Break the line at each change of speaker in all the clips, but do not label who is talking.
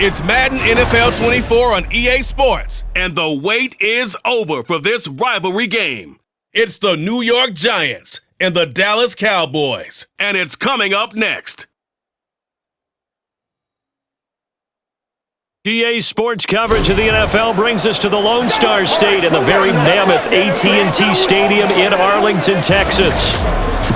It's Madden NFL 24 on EA Sports, and the wait is over for this rivalry game. It's the New York Giants and the Dallas Cowboys, and it's coming up next.
EA Sports coverage of the NFL brings us to the Lone Star State and the very mammoth AT&T Stadium in Arlington, Texas.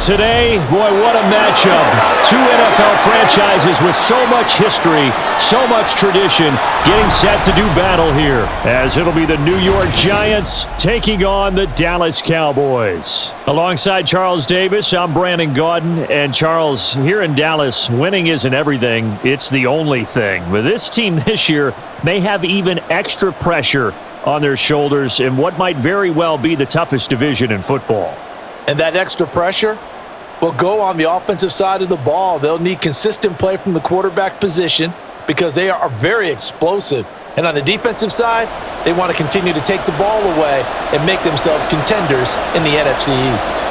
Today, boy, what a matchup. Two NFL franchises with so much history, so much tradition, getting set to do battle here, as it'll be the New York Giants taking on the Dallas Cowboys. Alongside Charles Davis, I'm Brandon Gaudin, and Charles, here in Dallas, winning isn't everything, it's the only thing. But this team this year may have even extra pressure on their shoulders in what might very well be the toughest division in football.
And that extra pressure will go on the offensive side of the ball. They'll need consistent play from the quarterback position because they are very explosive. And on the defensive side, they want to continue to take the ball away and make themselves contenders in the NFC East.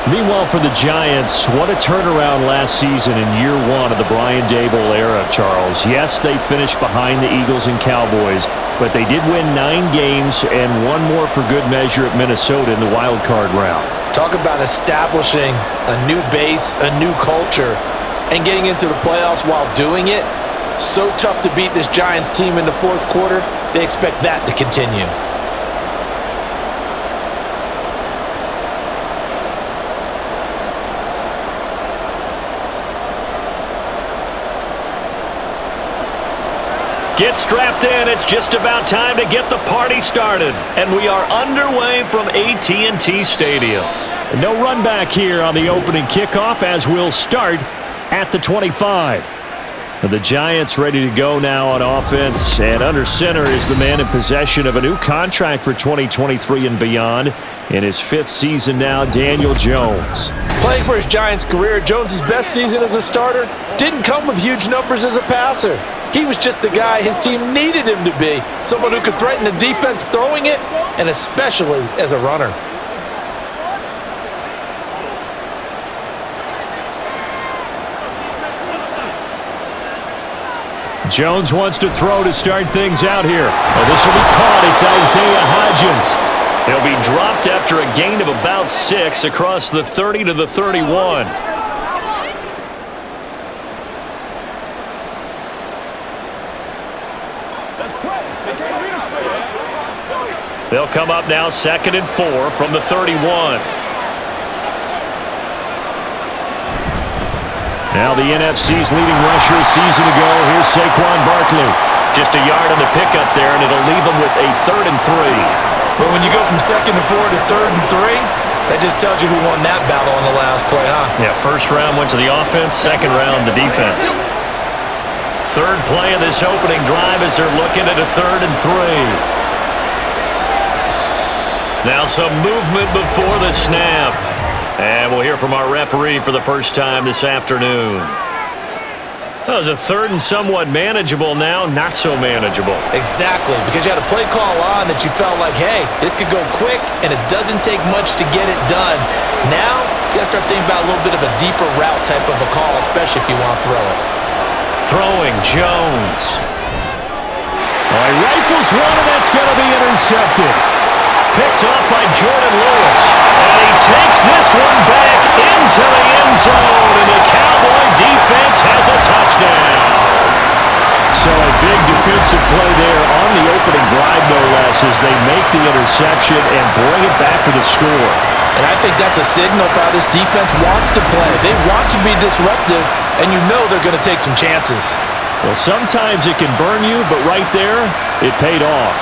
Meanwhile, for the Giants, what a turnaround last season in year one of the Brian Daboll era, Charles. Yes, they finished behind the Eagles and Cowboys, but they did win 9 games and one more for good measure at Minnesota in the wild card round.
Talk about establishing a new base, a new culture, and getting into the playoffs while doing it. So tough to beat this Giants team in the fourth quarter. They expect that to continue.
Get strapped in. It's just about time to get the party started. And we are underway from AT&T Stadium. No run back here on the opening kickoff as we'll start at the 25. The Giants ready to go now on offense, and under center is the man in possession of a new contract for 2023 and beyond. In his 5th season now, Daniel Jones.
Playing for his Giants career, Jones' best season as a starter didn't come with huge numbers as a passer. He was just the guy his team needed him to be, someone who could threaten the defense throwing it, and especially as a runner.
Jones wants to throw to start things out here. Oh, this will be caught. It's Isaiah Hodgins. He'll be dropped after a gain of about 6 across the 30 to the 31. They'll come up now 2nd and 4 from the 31. Now the NFC's leading rusher a season ago. Here's Saquon Barkley. Just a yard on the pickup there, and it'll leave them with a 3rd and 3.
But when you go from 2nd and 4 to 3rd and 3, that just tells you who won that battle on the last play, huh?
Yeah, first round went to the offense, second round the defense. 3rd play of this opening drive as they're looking at a 3rd and 3. Now some movement before the snap. And we'll hear from our referee for the first time this afternoon. That was a 3rd and somewhat manageable now, not so manageable.
Exactly, because you had a play call on that you felt like, hey, this could go quick, and it doesn't take much to get it done. Now, you got to start thinking about a little bit of a deeper route type of a call, especially if you want to throw it.
Throwing, Jones. All right, rifles one, and that's going to be intercepted. Picked off by Jordan Lewis. And he takes this one back into the end zone, and the Cowboy defense has a touchdown. So a big defensive play there on the opening drive, no less, as they make the interception and bring it back for the score.
And I think that's a signal for how this defense wants to play. They want to be disruptive, and you know they're going to take some chances.
Well, sometimes it can burn you, but right there, it paid off.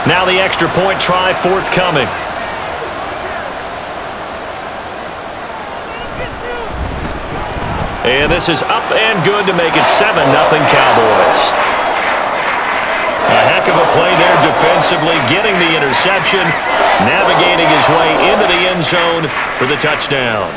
Now the extra point try forthcoming. And this is up and good to make it 7-0 Cowboys. A heck of a play there defensively, getting the interception, navigating his way into the end zone for the touchdown.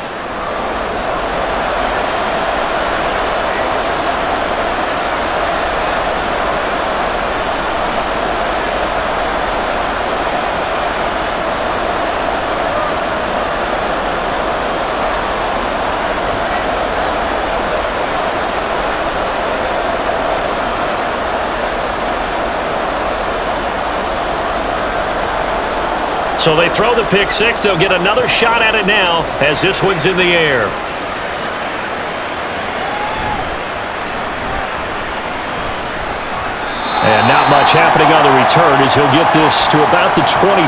So they throw the pick six. They'll get another shot at it now as this one's in the air. And not much happening on the return as he'll get this to about the 23.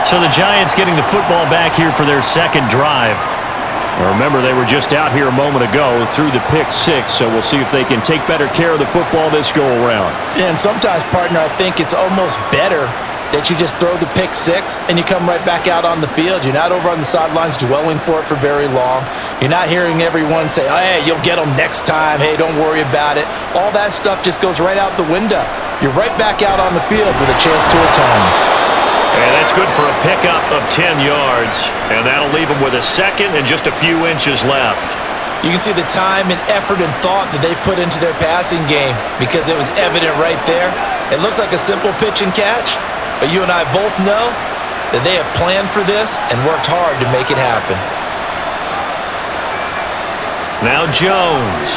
So the Giants getting the football back here for their second drive. Remember, they were just out here a moment ago through the pick six, so we'll see if they can take better care of the football this go-around.
Yeah, and sometimes, partner, I think it's almost better that you just throw the pick six and you come right back out on the field. You're not over on the sidelines dwelling for it for very long. You're not hearing everyone say, oh, hey, you'll get them next time. Hey, don't worry about it. All that stuff just goes right out the window. You're right back out on the field with a chance to atone.
And that's good for a pickup of 10 yards. And that'll leave them with a second and just a few inches left.
You can see the time and effort and thought that they've put into their passing game because it was evident right there. It looks like a simple pitch and catch, but you and I both know that they have planned for this and worked hard to make it happen.
Now Jones.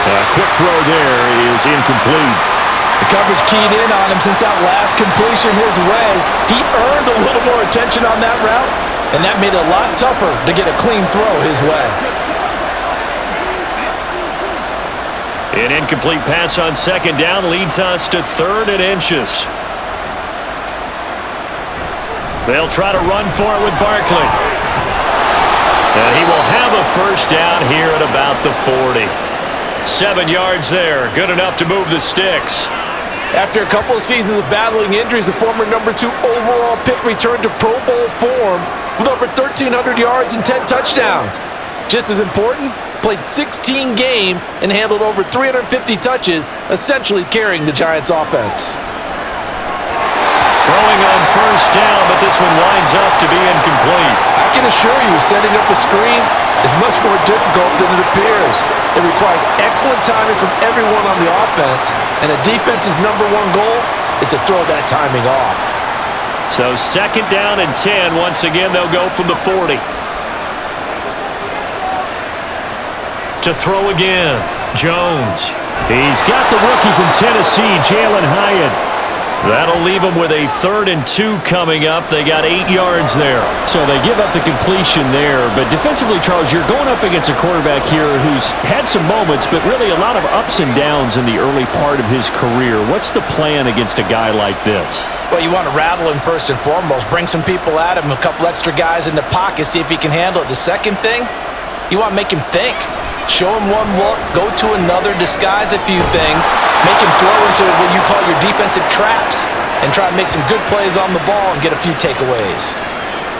A quick throw there is incomplete.
The coverage keyed in on him since that last completion his way. He earned a little more attention on that route, and that made it a lot tougher to get a clean throw his way.
An incomplete pass on second down leads us to 3rd and inches. They'll try to run for it with Barkley. And he will have a first down here at about the 40. 7 yards there. Good enough to move the sticks.
After a couple of seasons of battling injuries, the former number 2 overall pick returned to Pro Bowl form with over 1,300 yards and 10 touchdowns. Just as important, played 16 games and handled over 350 touches, essentially carrying the Giants' offense.
Throwing on first down, but this one winds up to be incomplete.
I can assure you, setting up a screen is much more difficult than it appears. It requires excellent timing from everyone on the offense, and a defense's number 1 goal is to throw that timing off.
So 2nd down and 10. Once again, they'll go from the 40. To throw again, Jones. He's got the rookie from Tennessee, Jalen Hyatt. That'll leave them with a 3rd and 2 coming up. They got 8 yards there. So they give up the completion there. But defensively, Charles, you're going up against a quarterback here who's had some moments, but really a lot of ups and downs in the early part of his career. What's the plan against a guy like this?
Well, you want to rattle him first and foremost. Bring some people at him, a couple extra guys in the pocket, see if he can handle it. The second thing, you want to make him think. Show him one look, go to another, disguise a few things, make him throw into what you call your defensive traps, and try to make some good plays on the ball and get a few takeaways.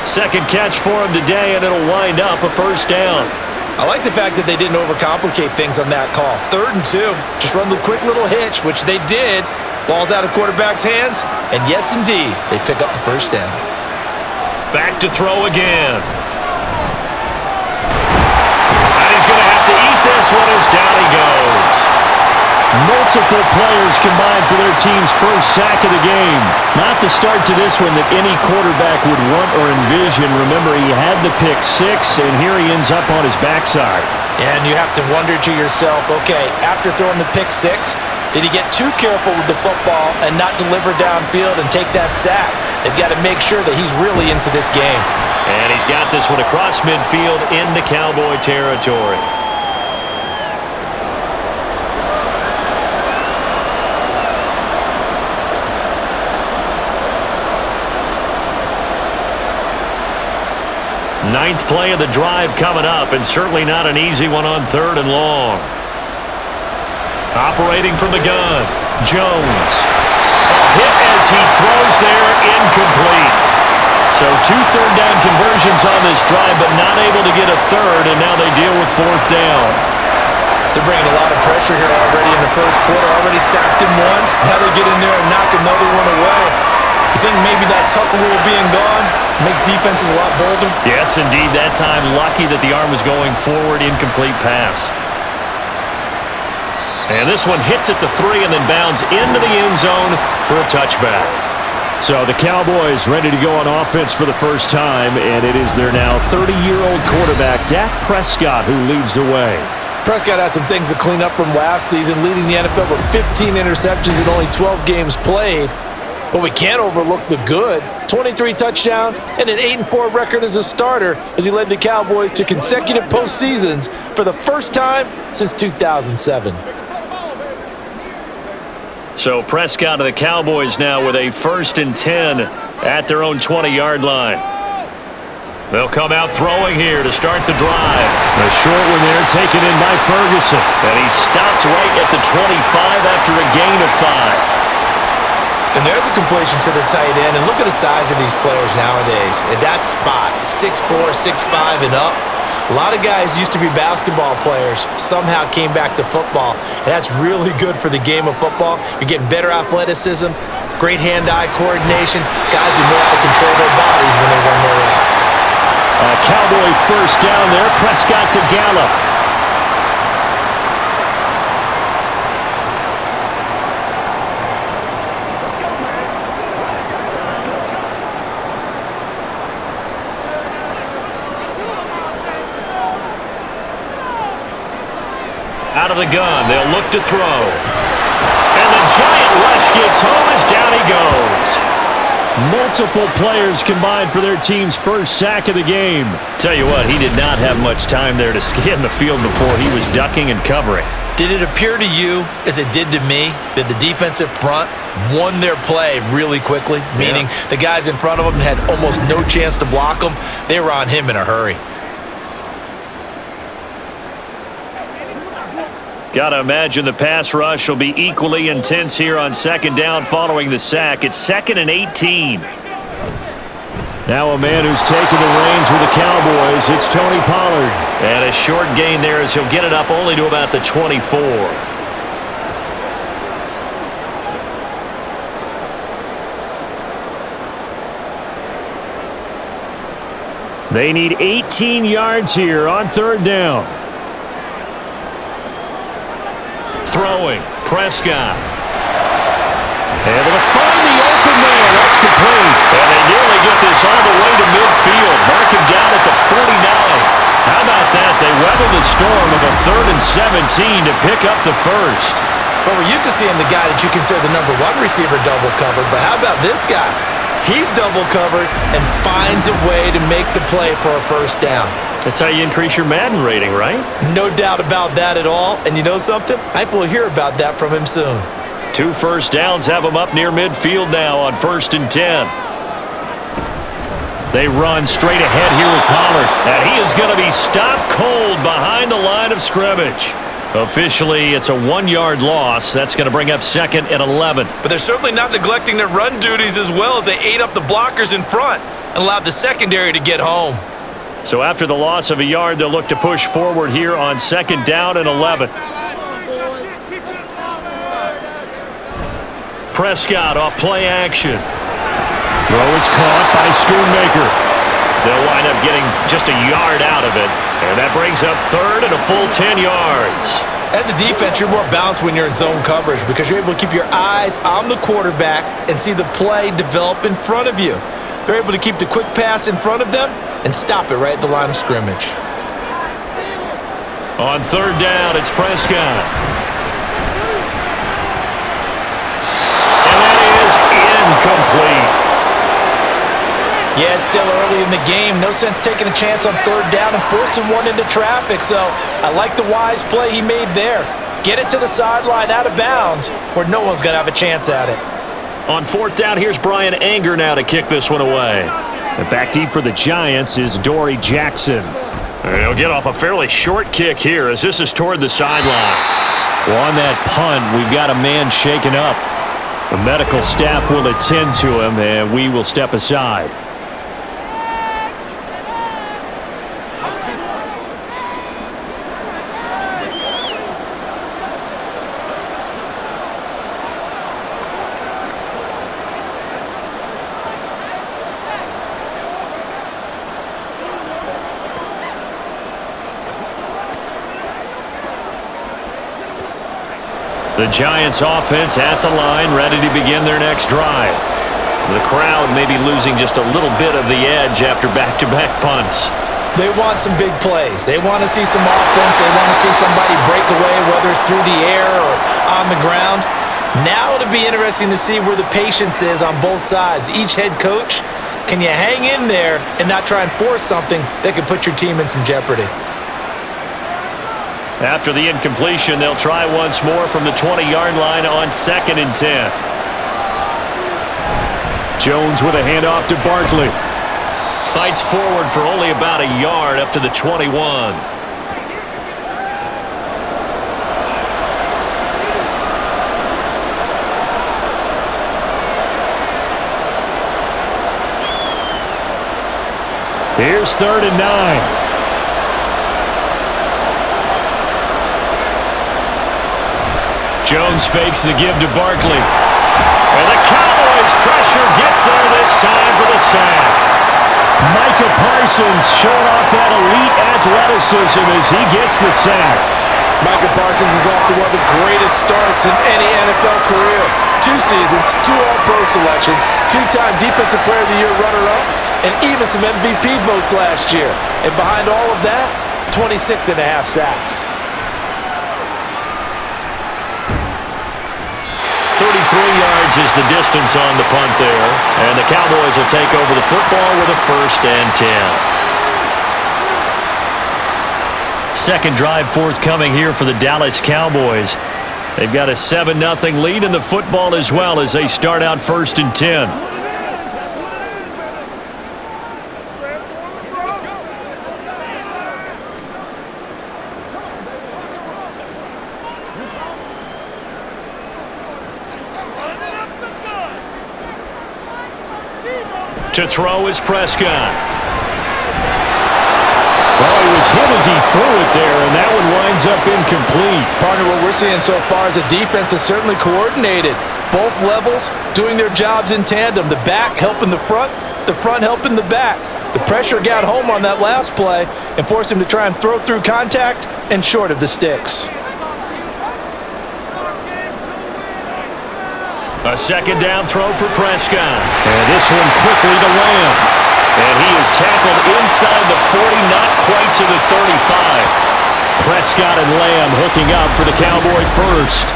Second catch for him today, and it'll wind up a first down.
I like the fact that they didn't overcomplicate things on that call. 3rd and 2, just run the quick little hitch, which they did. Ball's out of quarterback's hands, and yes, indeed, they pick up the first down.
Back to throw again. He's going to have to eat this one as down he goes. Multiple players combined for their team's first sack of the game. Not the start to this one that any quarterback would want or envision. Remember, he had the pick six, and here he ends up on his backside.
Yeah, and you have to wonder to yourself, okay, after throwing the pick six, did he get too careful with the football and not deliver downfield and take that sack? They've got to make sure that he's really into this game.
And he's got this one across midfield into Cowboy territory. Ninth play of the drive coming up, and certainly not an easy one on 3rd and long. Operating from the gun, Jones. A hit as he throws there, incomplete. So 2 third-down conversions on this drive, but not able to get a third, and now they deal with 4th down.
They're bringing a lot of pressure here already in the first quarter. Already sacked him once. Now they get in there and knock another one away. You think maybe that Tucker rule being gone makes defenses a lot bolder?
Yes, indeed. That time, lucky that the arm was going forward, incomplete pass. And this one hits at the 3 and then bounds into the end zone for a touchback. So the Cowboys ready to go on offense for the first time, and it is their now 30-year-old quarterback, Dak Prescott, who leads the way.
Prescott has some things to clean up from last season, leading the NFL with 15 interceptions in only 12 games played. But we can't overlook the good. 23 touchdowns, and an 8-4 record as a starter as he led the Cowboys to consecutive postseasons for the first time since 2007.
So Prescott of the Cowboys now with a 1st and 10 at their own 20-yard line. They'll come out throwing here to start the drive. A short one there taken in by Ferguson. And he stopped right at the 25 after a gain of 5.
And there's a completion to the tight end. And look at the size of these players nowadays. At that spot, 6'4", 6'5", and up. A lot of guys used to be basketball players, somehow came back to football. And that's really good for the game of football. You're getting better athleticism, great hand-eye coordination, guys who know how to control their bodies when they run their routes.
A Cowboy first down there. Prescott to Gallup. Out of the gun. They'll look to throw. And the giant rush gets home as down he goes. Multiple players combined for their team's first sack of the game. Tell you what, he did not have much time there to scan the field before he was ducking and covering.
Did it appear to you, as it did to me, that the defensive front won their play really quickly? Meaning the guys in front of them had almost no chance to block them. They were on him in a hurry.
Gotta imagine the pass rush will be equally intense here on 2nd down following the sack. It's 2nd and 18. Now a man who's taken the reins with the Cowboys, it's Tony Pollard. And a short gain there as he'll get it up only to about the 24. They need 18 yards here on 3rd down. Throwing, Prescott. Able to find the open man. That's complete. And they nearly get this all the way to midfield. Mark him down at the 49. How about that? They weather the storm of a 3rd and 17 to pick up the first.
Well, we're used to seeing the guy that you consider the number 1 receiver double covered, but how about this guy? He's double covered and finds a way to make the play for a first down.
That's how you increase your Madden rating, right?
No doubt about that at all. And you know something? I think we'll hear about that from him soon.
2 first downs have him up near midfield now on 1st and 10. They run straight ahead here with Pollard. And he is going to be stopped cold behind the line of scrimmage. Officially, it's a 1-yard loss. That's going to bring up 2nd and 11.
But they're certainly not neglecting their run duties as well as they ate up the blockers in front and allowed the secondary to get home.
So after the loss of a yard, they'll look to push forward here on 2nd down and 11. Prescott off play action. Throw is caught by Schoonmaker. They'll wind up getting just a yard out of it. And that brings up 3rd and a full 10 yards.
As a defense, you're more balanced when you're in zone coverage because you're able to keep your eyes on the quarterback and see the play develop in front of you. They're able to keep the quick pass in front of them and stop it right at the line of scrimmage.
On 3rd down, it's Prescott. And that is incomplete.
Yeah, it's still early in the game. No sense taking a chance on 3rd down and forcing one into traffic. So I like the wise play he made there. Get it to the sideline out of bounds where no one's going to have a chance at it.
On 4th down, here's Brian Anger now to kick this one away. And back deep for the Giants is Dory Jackson. And he'll get off a fairly short kick here as this is toward the sideline. Well, on that punt, we've got a man shaken up. The medical staff will attend to him, and we will step aside. The Giants offense at the line, ready to begin their next drive. The crowd may be losing just a little bit of the edge after back-to-back punts.
They want some big plays. They want to see some offense. They want to see somebody break away, whether it's through the air or on the ground. Now it'll be interesting to see where the patience is on both sides. Each head coach, can you hang in there and not try and force something that could put your team in some jeopardy?
After the incompletion, they'll try once more from the 20-yard line on 2nd and 10. Jones with a handoff to Barkley. Fights forward for only about a yard up to the 21. Here's 3rd and 9. Jones fakes the give to Barkley. And the Cowboys pressure gets there this time for the sack. Micah Parsons showing off that elite athleticism as he gets the sack.
Micah Parsons is off to one of the greatest starts in any NFL career. 2 seasons, 2 All-Pro selections, 2-time Defensive Player of the Year runner-up, and even some MVP votes last year. And behind all of that, 26.5 sacks.
33 yards is the distance on the punt there. And the Cowboys will take over the football with a 1st and 10. Second drive forthcoming here for the Dallas Cowboys. They've got a 7-0 lead in the football as well as they start out 1st and 10. To throw is Prescott.
Well, he was hit as he threw it there, and that one winds up incomplete. Partner, what we're seeing so far is the defense is certainly coordinated. Both levels doing their jobs in tandem. The back helping the front helping the back. The pressure got home on that last play and forced him to try and throw through contact and short of the sticks.
A 2nd down throw for Prescott. And this one quickly to Lamb. And he is tackled inside the 40, not quite to the 35. Prescott and Lamb hooking up for the Cowboy first.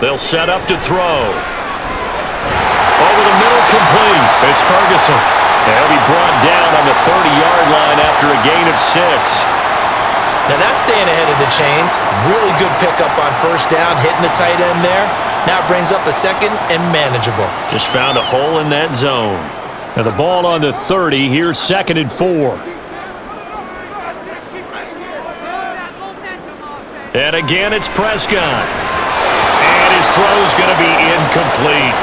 They'll set up to throw. Over the middle, complete. It's Ferguson. And he'll be brought down on the 30-yard line after a gain of 6.
Now that's staying ahead of the chains. Really good pickup on 1st down, hitting the tight end there. Now brings up a 2nd and manageable.
Just found a hole in that zone. Now the ball on the 30. Here's 2nd and 4. And again, it's Prescott. And his throw's going to be incomplete.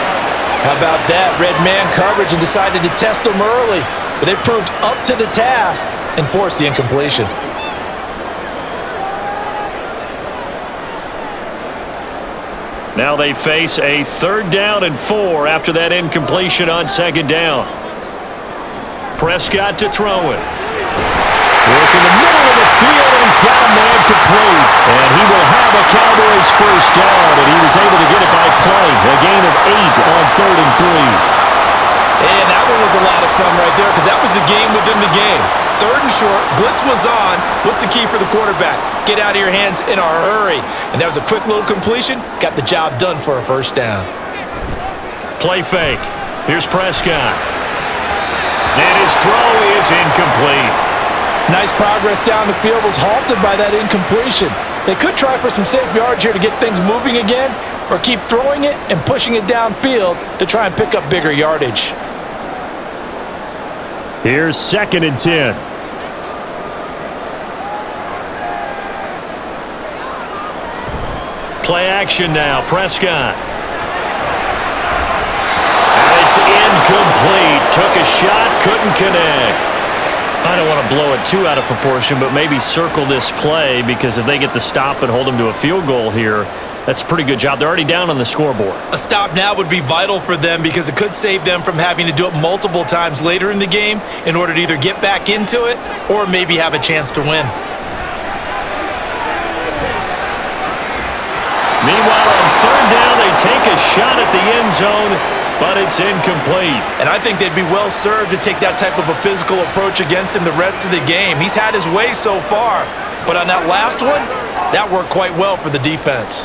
How about that? Red man coverage and decided to test him early. But they proved up to the task and forced the incompletion.
Now they face a 3rd down and 4 after that incompletion on 2nd down. Prescott to throw it. Work in the middle of the field, and he's got a man complete. And he will have a Cowboys 1st down, and he was able to get it by play. A gain of 8 on 3rd and 3.
And that one was a lot of fun right there because that was the game within the game. 3rd and short, blitz was on. What's the key for the quarterback? Get out of your hands in a hurry. And that was a quick little completion. Got the job done for a 1st down.
Play fake. Here's Prescott. And his throw is incomplete.
Nice progress down the field, was halted by that incompletion. They could try for some safe yards here to get things moving again, or keep throwing it and pushing it downfield to try and pick up bigger yardage.
Here's 2nd and 10. Play action now, Prescott. And it's incomplete. Took a shot, couldn't connect. I don't want to blow it too out of proportion, but maybe circle this play because if they get the stop and hold them to a field goal here, that's a pretty good job. They're already down on the scoreboard.
A stop now would be vital for them because it could save them from having to do it multiple times later in the game in order to either get back into it or maybe have a chance to win.
Meanwhile, on third down, they take a shot at the end zone, but it's incomplete.
And I think they'd be well served to take that type of a physical approach against him the rest of the game. He's had his way so far, but on that last one, that worked quite well for the defense.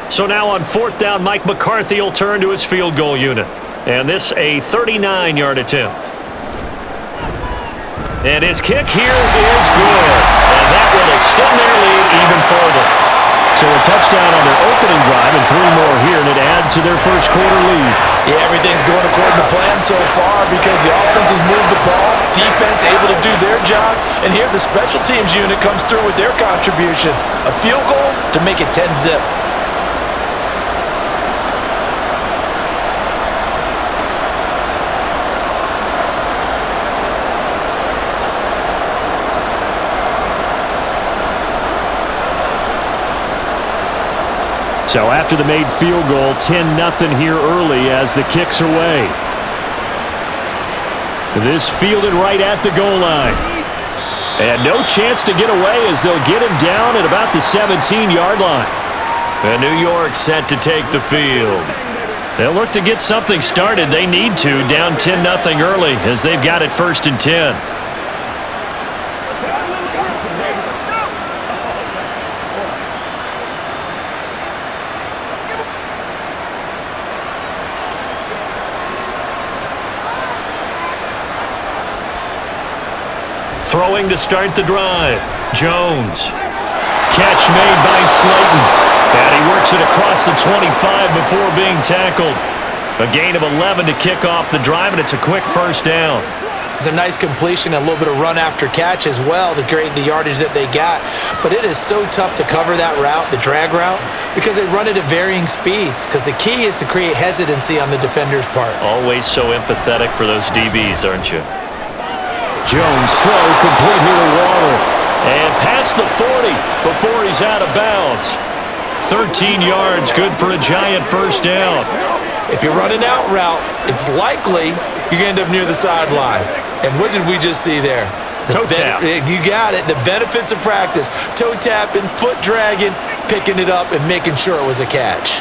So now on fourth down, Mike McCarthy will turn to his field goal unit. And this a 39-yard attempt. And his kick here is good. And that will extend their lead even further. So a touchdown on their opening drive and 3 more here, and it adds to their first quarter lead.
Yeah, everything's going according to plan so far because the offense has moved the ball, defense able to do their job, and here the special teams unit comes through with their contribution. A field goal to make it 10-zip.
So after the made field goal, 10-0 here early as the kick's away. This fielded right at the goal line. And no chance to get away as they'll get him down at about the 17-yard line. And New York set to take the field. They'll look to get something started. They need to, down 10-0 early as they've got it 1st and 10. Throwing to start the drive. Jones. Catch made by Slayton. And he works it across the 25 before being tackled. A gain of 11 to kick off the drive, and it's a quick first down.
It's a nice completion and a little bit of run after catch as well to create the yardage that they got. But it is so tough to cover that route, the drag route, because they run it at varying speeds. Because the key is to create hesitancy on the defender's part.
Always so empathetic for those DBs, aren't you? Jones throw complete here to Waddle. And past the 40 before he's out of bounds. 13 yards, good for a giant first down.
If you're running out route, it's likely you're going to end up near the sideline. And what did we just see there?
Toe tap.
You got it. The benefits of practice. Toe tapping, foot dragging, picking it up, and making sure it was a catch.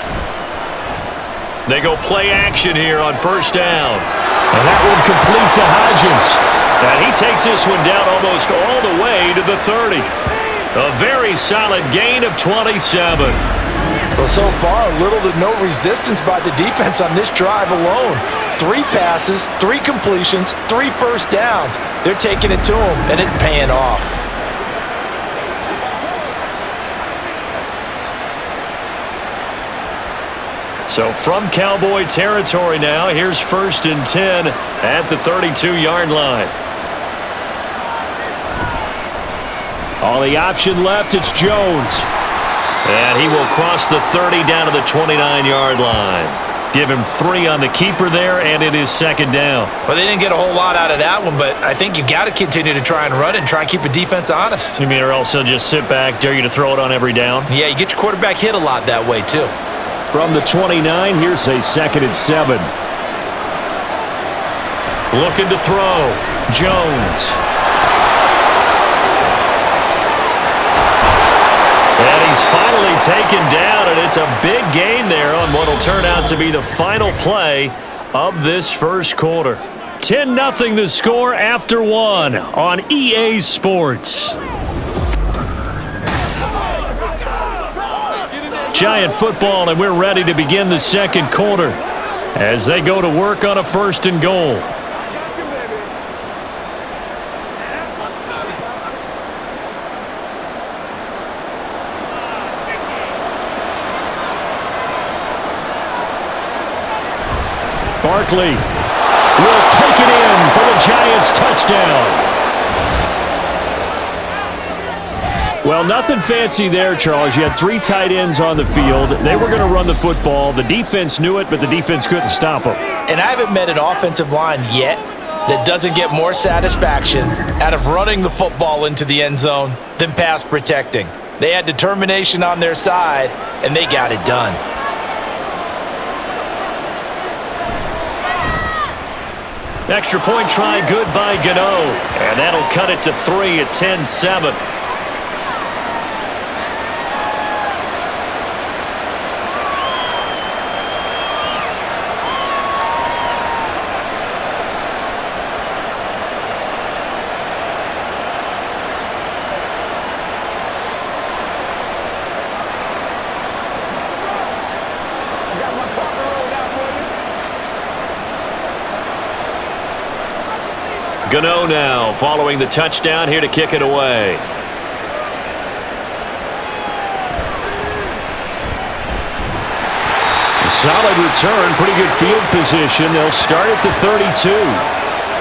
They go play action here on first down. And that one complete to Hodgins. And he takes this one down almost all the way to the 30. A very solid gain of 27.
Well, so far, little to no resistance by the defense on this drive alone. 3 passes, 3 completions, 3 first downs. They're taking it to him, and it's paying off.
So from Cowboy territory now, here's 1st and 10 at the 32-yard line. All the option left, it's Jones. And he will cross the 30 down to the 29-yard line. Give him 3 on the keeper there, and it is 2nd down.
Well, they didn't get a whole lot out of that one, but I think you've got to continue to try and run and try and keep the defense honest.
You mean, or else they'll just sit back, dare you to throw it on every down?
Yeah, you get your quarterback hit a lot that way, too.
From the 29, here's a 2nd and 7. Looking to throw. Jones. And he's finally taken down, and it's a big gain there on what will turn out to be the final play of this first quarter. 10-0 the score after 1 on EA Sports. Giant football, and we're ready to begin the second quarter as they go to work on a 1st and goal. Barkley will take it in for the Giants touchdown. Well, nothing fancy there, Charles. You had 3 tight ends on the field. They were going to run the football. The defense knew it, but the defense couldn't stop them.
And I haven't met an offensive line yet that doesn't get more satisfaction out of running the football into the end zone than pass protecting. They had determination on their side, and they got it done.
Extra point try, good by Gano. And that'll cut it to 3 at 10-7. Gano now following the touchdown here to kick it away. A solid return, pretty good field position. They'll start at the 32.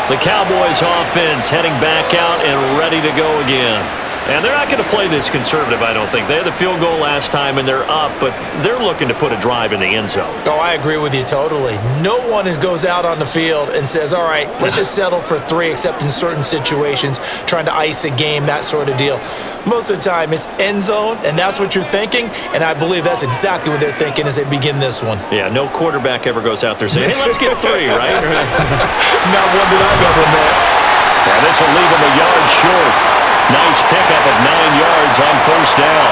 The Cowboys offense heading back out and ready to go again. And they're not going to play this conservative, I don't think. They had the field goal last time, and they're up, but they're looking to put a drive in the end zone.
Oh, I agree with you totally. No one goes out on the field and says, all right, let's just settle for 3, except in certain situations, trying to ice a game, that sort of deal. Most of the time, it's end zone, and that's what you're thinking, and I believe that's exactly what they're thinking as they begin this one.
Yeah, no quarterback ever goes out there saying, hey, let's get 3, right?
Not one that I've ever met.
Yeah, this will leave them a yard short. Nice pickup of 9 yards on first down.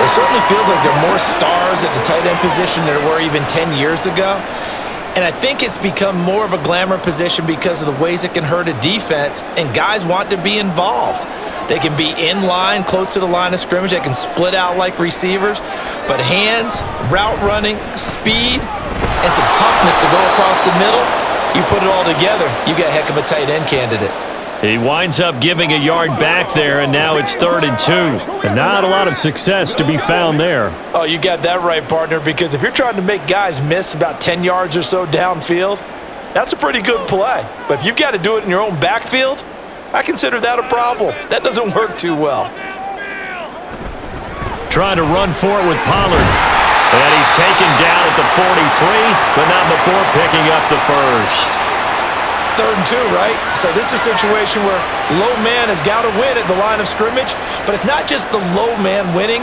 It certainly feels like there are more stars at the tight end position than there were even 10 years ago. And I think it's become more of a glamour position because of the ways it can hurt a defense, and guys want to be involved. They can be in line, close to the line of scrimmage. They can split out like receivers. But hands, route running, speed, and some toughness to go across the middle, you put it all together, you got a heck of a tight end candidate.
He winds up giving a yard back there, and now it's 3rd and 2. And not a lot of success to be found there.
Oh, you got that right, partner, because if you're trying to make guys miss about 10 yards or so downfield, that's a pretty good play. But if you've got to do it in your own backfield, I consider that a problem. That doesn't work too well.
Trying to run for it with Pollard. And he's taken down at the 43, but not before picking up the first.
3rd and 2, right? So this is a situation where low man has got to win at the line of scrimmage, but it's not just the low man winning.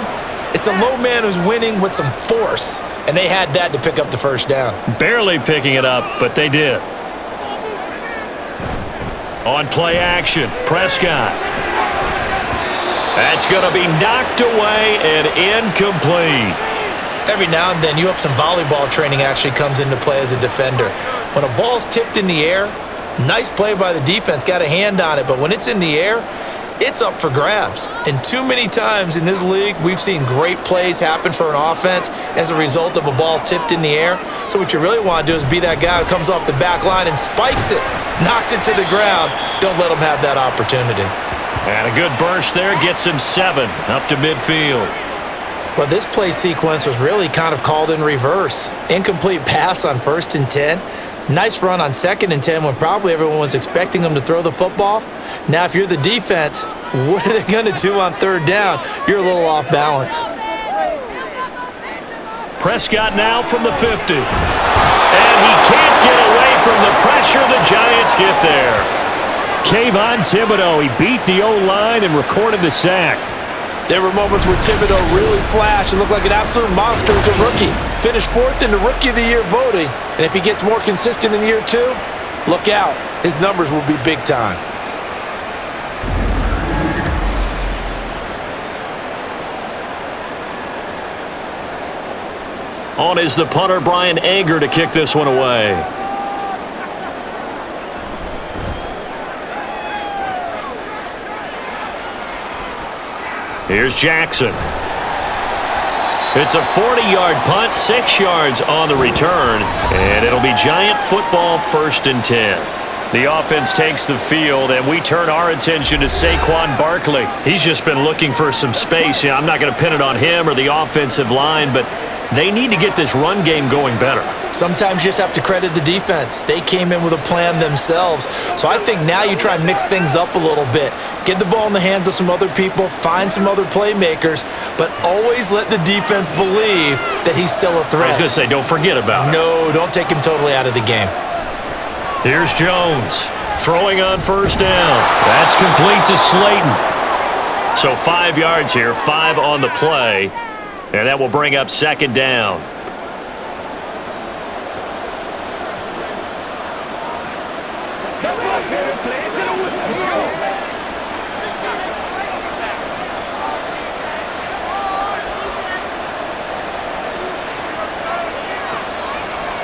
It's the low man who's winning with some force, and they had that to pick up the first down.
Barely picking it up, but they did. On play action, Prescott. That's going to be knocked away and incomplete.
Every now and then, you have some volleyball training actually comes into play as a defender. When a ball's tipped in the air, nice play by the defense, got a hand on it, but when it's in the air, it's up for grabs. And too many times in this league, we've seen great plays happen for an offense as a result of a ball tipped in the air. So what you really want to do is be that guy who comes off the back line and spikes it, knocks it to the ground. Don't let him have that opportunity.
And a good burst there gets him 7 up to midfield.
Well, this play sequence was really kind of called in reverse. Incomplete pass on 1st and 10. Nice run on 2nd and 10 when probably everyone was expecting them to throw the football. Now, if you're the defense, what are they going to do on 3rd down? You're a little off balance.
Prescott now from the 50. And he can't get away from the pressure. The Giants get there. Kayvon Thibodeau, he beat the O-line and recorded the sack.
There were moments where Thibodeau really flashed and looked like an absolute monster as a rookie. Finished 4th in the Rookie of the Year voting. And if he gets more consistent in year 2, look out. His numbers will be big time.
On is the punter, Brian Anger, to kick this one away. Here's Jackson. It's a 40-yard punt, 6 yards on the return, and it'll be Giant football 1st and 10. The offense takes the field, and we turn our attention to Saquon Barkley. He's just been looking for some space. I'm not going to pin it on him or the offensive line, but they need to get this run game going better.
Sometimes you just have to credit the defense. They came in with a plan themselves. So I think now you try and mix things up a little bit. Get the ball in the hands of some other people, find some other playmakers, but always let the defense believe that he's still a threat.
I was going to say, don't forget about it.
No, don't take him totally out of the game.
Here's Jones throwing on 1st down. That's complete to Slayton. So 5 yards here, 5 on the play, and that will bring up 2nd down.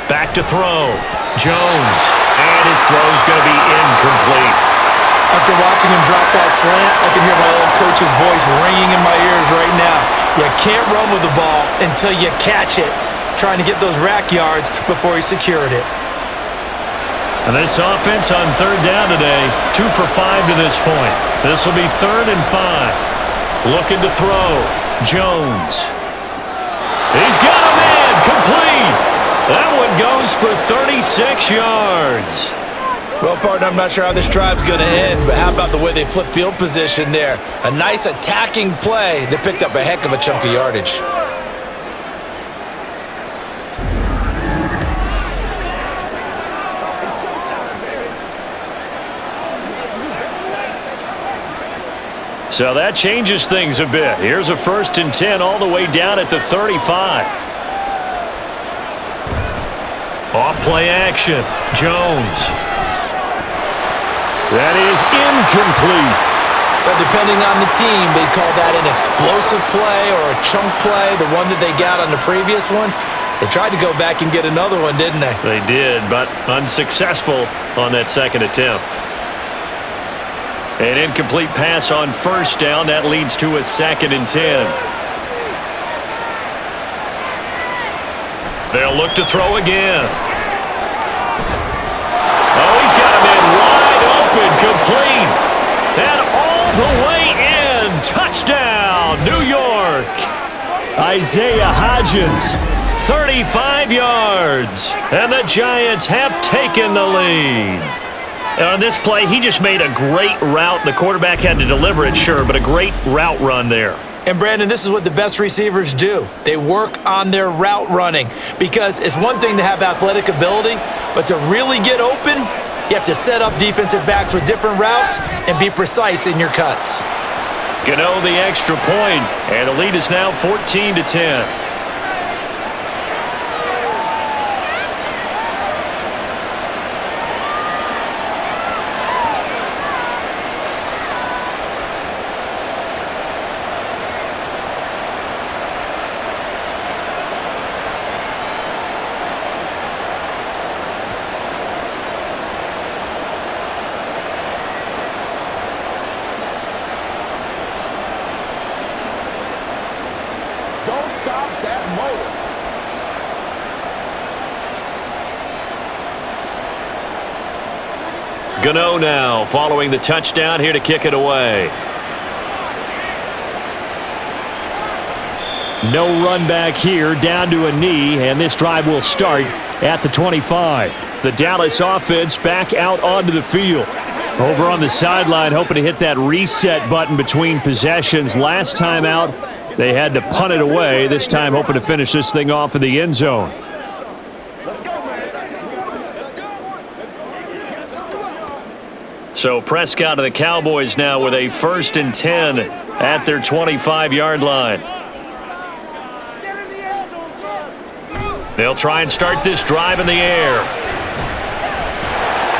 Back to throw. Jones. And his throw's going to be incomplete.
After watching him drop that slant, I can hear my old coach's voice ringing in my ears right now. You can't run with the ball until you catch it. Trying to get those rack yards before he secured it.
And this offense on third down today, 2 for 5 to this point. This will be 3rd and 5. Looking to throw. Jones. He's got a man. Complete. That one goes for 36 yards.
Well, partner, I'm not sure how this drive's going to end, but how about the way they flip field position there? A nice attacking play. They picked up a heck of a chunk of yardage.
So that changes things a bit. Here's a 1st and 10 all the way down at the 35. Off play action. Jones. That is incomplete.
But depending on the team, they call that an explosive play or a chunk play, the one that they got on the previous one. They tried to go back and get another one, didn't they?
They did, but unsuccessful on that second attempt. An incomplete pass on 1st down. That leads to a 2nd and 10. They'll look to throw again. Oh, he's got him in wide open, complete. And all the way in. Touchdown, New York. Isaiah Hodgins, 35 yards. And the Giants have taken the lead. And on this play, he just made a great route. The quarterback had to deliver it, sure, but a great route run there.
And, Brandon, this is what the best receivers do. They work on their route running because it's one thing to have athletic ability, but to really get open, you have to set up defensive backs with different routes and be precise in your cuts.
Gano the extra point, and the lead is now 14-10. Gano now following the touchdown here to kick it away. No run back here, down to a knee, and this drive will start at the 25. The Dallas offense back out onto the field. Over on the sideline, hoping to hit that reset button between possessions. Last time out, they had to punt it away. This time hoping to finish this thing off in the end zone. So Prescott of the Cowboys now with a 1st and 10 at their 25-yard line. They'll try and start this drive in the air.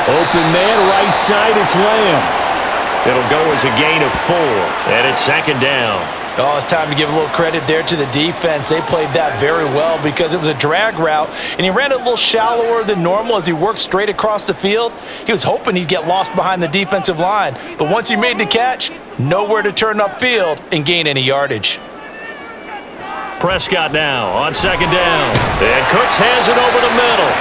Open man, right side, it's Lamb. It'll go as a gain of 4, and it's 2nd down.
Oh, it's time to give a little credit there to the defense. They played that very well because it was a drag route, and he ran it a little shallower than normal as he worked straight across the field. He was hoping he'd get lost behind the defensive line, but once he made the catch, nowhere to turn upfield and gain any yardage.
Prescott now on 2nd down, and Cooks has it over the middle.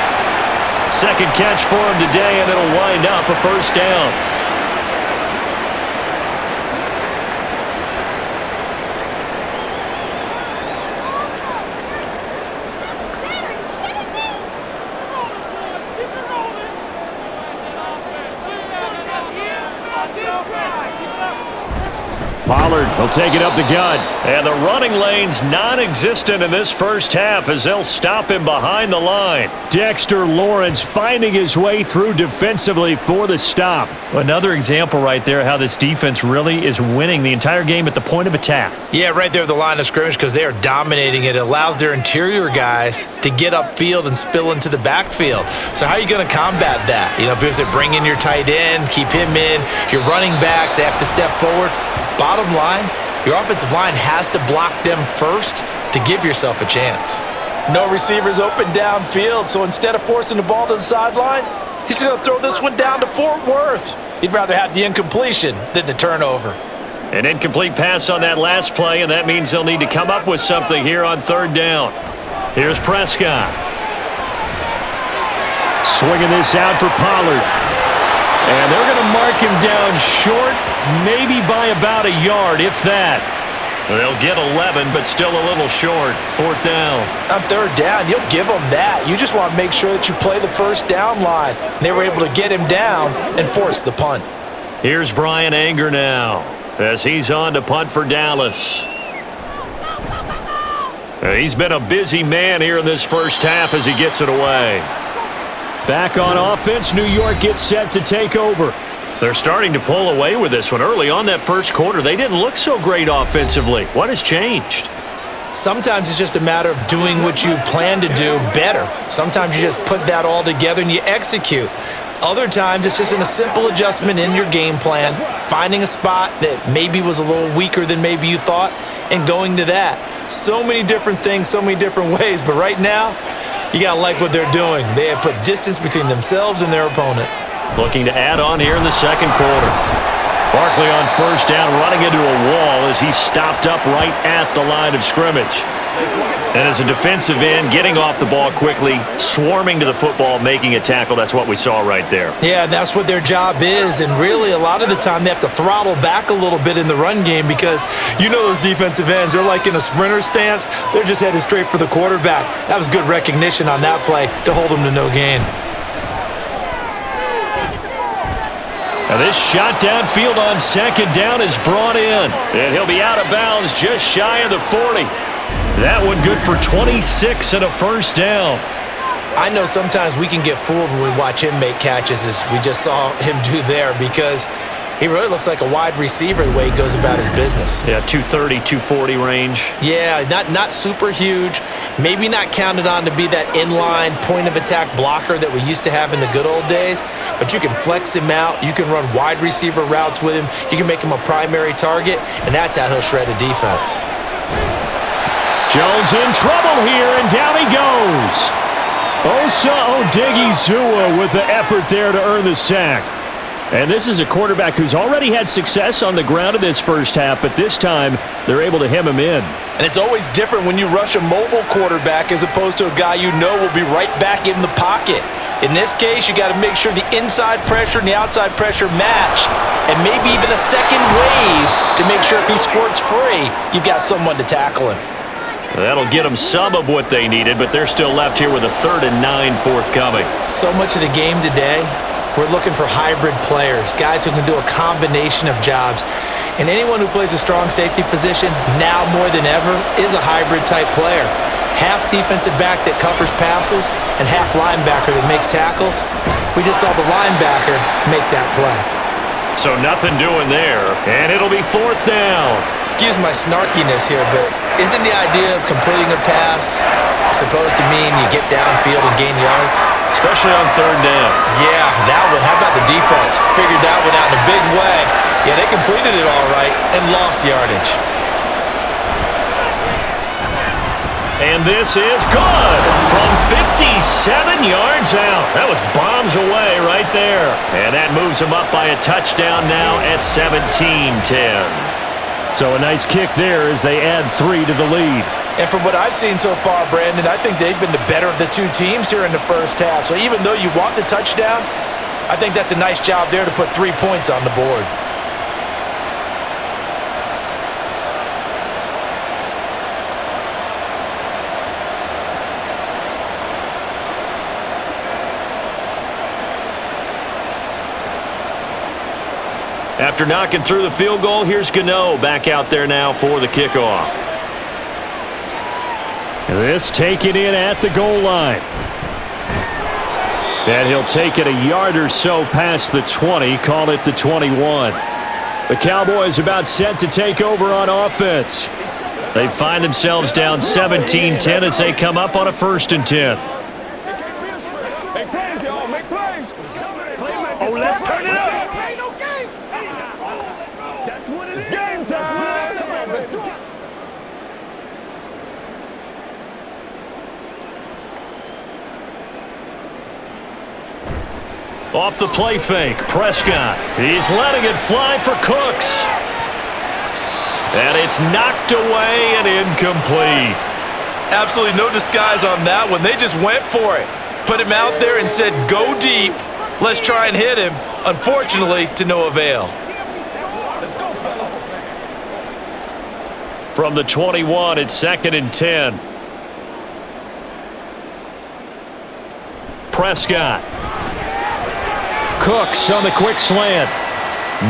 2nd catch for him today, and it'll wind up a 1st down. Pollard will take it up the gut. And the running lane's non-existent in this first half as they'll stop him behind the line. Dexter Lawrence finding his way through defensively for the stop. Another example right there how this defense really is winning the entire game at the point of attack.
Yeah, right there at the line of scrimmage because they are dominating it. It allows their interior guys to get upfield and spill into the backfield. So how are you going to combat that? You know, because they bring in your tight end, keep him in. Your running backs, they have to step forward. Bottom line, your offensive line has to block them first to give yourself a chance. No receivers open downfield, so instead of forcing the ball to the sideline, he's going to throw this one down to Fort Worth. He'd rather have the incompletion than the turnover.
An incomplete pass on that last play, and that means they'll need to come up with something here on 3rd down. Here's Prescott. Swinging this out for Pollard. And they're going to mark him down short, maybe by about a yard, if that. They'll get 11, but still a little short. 4th down.
On 3rd down, you'll give them that. You just want to make sure that you play the first down line. They were able to get him down and force the punt.
Here's Brian Anger now as he's on to punt for Dallas. He's been a busy man here in this first half as he gets it away. Back on offense, New York gets set to take over. They're starting to pull away with this one. Early on that first quarter, they didn't look so great offensively. What has changed?
Sometimes it's just a matter of doing what you plan to do better. Sometimes you just put that all together and you execute. Other times it's just a simple adjustment in your game plan, finding a spot that maybe was a little weaker than maybe you thought, and going to that. So many different things, so many different ways, but right now, you got to like what they're doing. They have put distance between themselves and their opponent.
Looking to add on here in the second quarter. Barkley on first down, running into a wall as he's stopped up right at the line of scrimmage. And as a defensive end, getting off the ball quickly, swarming to the football, making a tackle. That's what we saw right there.
Yeah, that's what their job is. And really, a lot of the time, they have to throttle back a little bit in the run game because you know those defensive ends, they're like in a sprinter stance. They're just headed straight for the quarterback. That was good recognition on that play to hold them to no gain.
Now this shot downfield on second down is brought in. And he'll be out of bounds just shy of the 40. That one good for 26 and a first down.
I know sometimes we can get fooled when we watch him make catches, as we just saw him do there, because he really looks like a wide receiver the way he goes about his business.
Yeah, 230, 240 range.
Yeah, not super huge. Maybe not counted on to be that inline point-of-attack blocker that we used to have in the good old days, but you can flex him out. You can run wide receiver routes with him. You can make him a primary target, and that's how he'll shred a defense.
Jones in trouble here, and down he goes. Osa Odigizua with the effort there to earn the sack. And this is a quarterback who's already had success on the ground in this first half, but this time they're able to hem him in.
And it's always different when you rush a mobile quarterback as opposed to a guy you know will be right back in the pocket. In this case, you got to make sure the inside pressure and the outside pressure match, and maybe even a second wave to make sure if he squirts free, you've got someone to tackle him.
That'll get them some of what they needed, but they're still left here with a 3rd and 9 forthcoming.
So much of the game today, we're looking for hybrid players, guys who can do a combination of jobs. And anyone who plays a strong safety position, now more than ever, is a hybrid-type player. Half defensive back that covers passes and half linebacker that makes tackles. We just saw the linebacker make that play.
So nothing doing there, and it'll be 4th down.
Excuse my snarkiness here, but isn't the idea of completing a pass supposed to mean you get downfield and gain yards?
Especially on 3rd down.
Yeah, that one. How about the defense? Figured that one out in a big way. Yeah, they completed it all right and lost yardage.
And this is good from 57 yards out. That was bombs away right there. And that moves them up by a touchdown now at 17-10. So a nice kick there as they add 3 to the lead.
And from what I've seen so far, Brandon, I think they've been the better of the two teams here in the first half. So even though you want the touchdown, I think that's a nice job there to put 3 points on the board.
After knocking through the field goal, here's Gano back out there now for the kickoff. This taken in at the goal line. And he'll take it a yard or so past the 20, call it the 21. The Cowboys about set to take over on offense. They find themselves down 17-10 as they come up on a 1st and 10.
Make plays, y'all. Make plays. Oh, let's turn it up. It's game time.
Off the play fake, Prescott. He's letting it fly for Cooks. And it's knocked away and incomplete.
Absolutely no disguise on that one. They just went for it. put him out there and said, go deep. Let's try and hit him. Unfortunately, to no avail.
From the 21, it's 2nd and 10. Prescott. Cooks on the quick slant.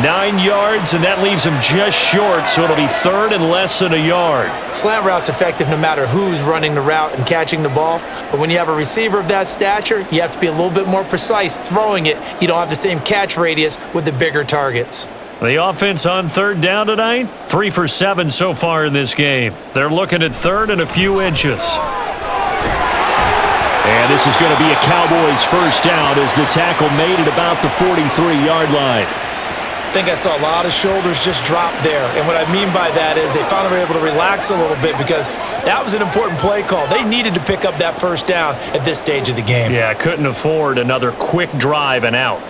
9 yards, and that leaves him just short, so it'll be 3rd and less than a yard.
Slant route's effective no matter who's running the route and catching the ball. But when you have a receiver of that stature, you have to be a little bit more precise throwing it. You don't have the same catch radius with the bigger targets.
The offense on 3rd down tonight, 3 for 7 so far in this game. They're looking at 3rd and a few inches. And this is going to be a Cowboys first down as the tackle made it about the 43-yard line.
I think I saw a lot of shoulders just drop there. And what I mean by that is they finally were able to relax a little bit because that was an important play call. They needed to pick up that first down at this stage of the game.
Yeah, couldn't afford another quick drive and out.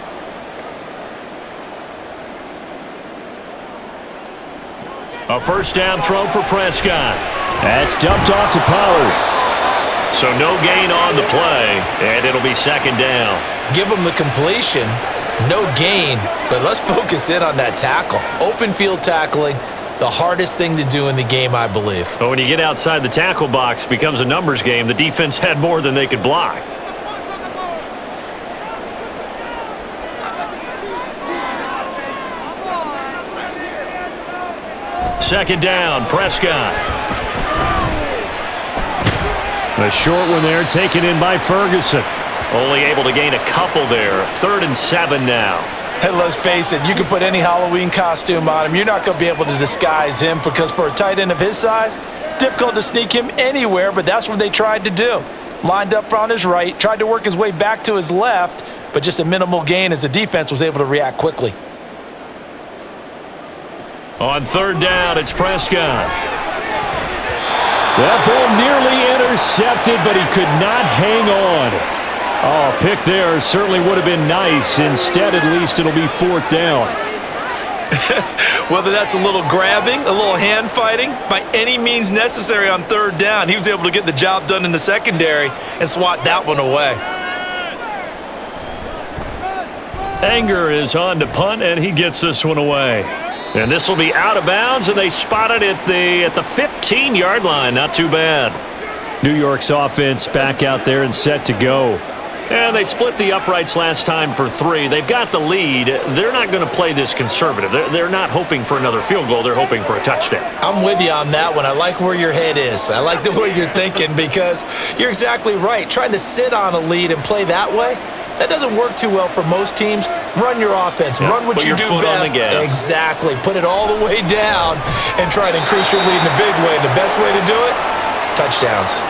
A first down throw for Prescott. That's dumped off to Pollard. So no gain on the play, and it'll be 2nd down.
Give them the completion. No gain, but let's focus in on that tackle. Open field tackling, the hardest thing to do in the game, I believe.
But when you get outside the tackle box, it becomes a numbers game. The defense had more than they could block. Second down, Prescott. A short one there, taken in by Ferguson. Only able to gain a couple there. 3rd and 7 now.
And let's face it, you can put any Halloween costume on him. You're not going to be able to disguise him because for a tight end of his size, difficult to sneak him anywhere, but that's what they tried to do. Lined up on his right, tried to work his way back to his left, but just a minimal gain as the defense was able to react quickly.
On 3rd down, it's Prescott. That ball nearly intercepted, but he could not hang on. Oh, pick there certainly would have been nice. Instead, at least it'll be 4th down.
Whether that's a little grabbing, a little hand fighting, by any means necessary on 3rd down, he was able to get the job done in the secondary and swat that one away.
Anger is on to punt, and he gets this one away. And this will be out of bounds, and they spot it at the 15-yard line. Not too bad. New York's offense back out there and set to go. And they split the uprights last time for 3. They've got the lead. They're not going to play this conservative. They're not hoping for another field goal. They're hoping for a touchdown.
I'm with you on that one. I like where your head is. I like the way you're thinking because you're exactly right. Trying to sit on a lead and play that way, that doesn't work too well for most teams. Run your offense.
Yeah,
run what you do best. Exactly. Put it all the way down and try to increase your lead in a big way. And the best way to do it, touchdowns.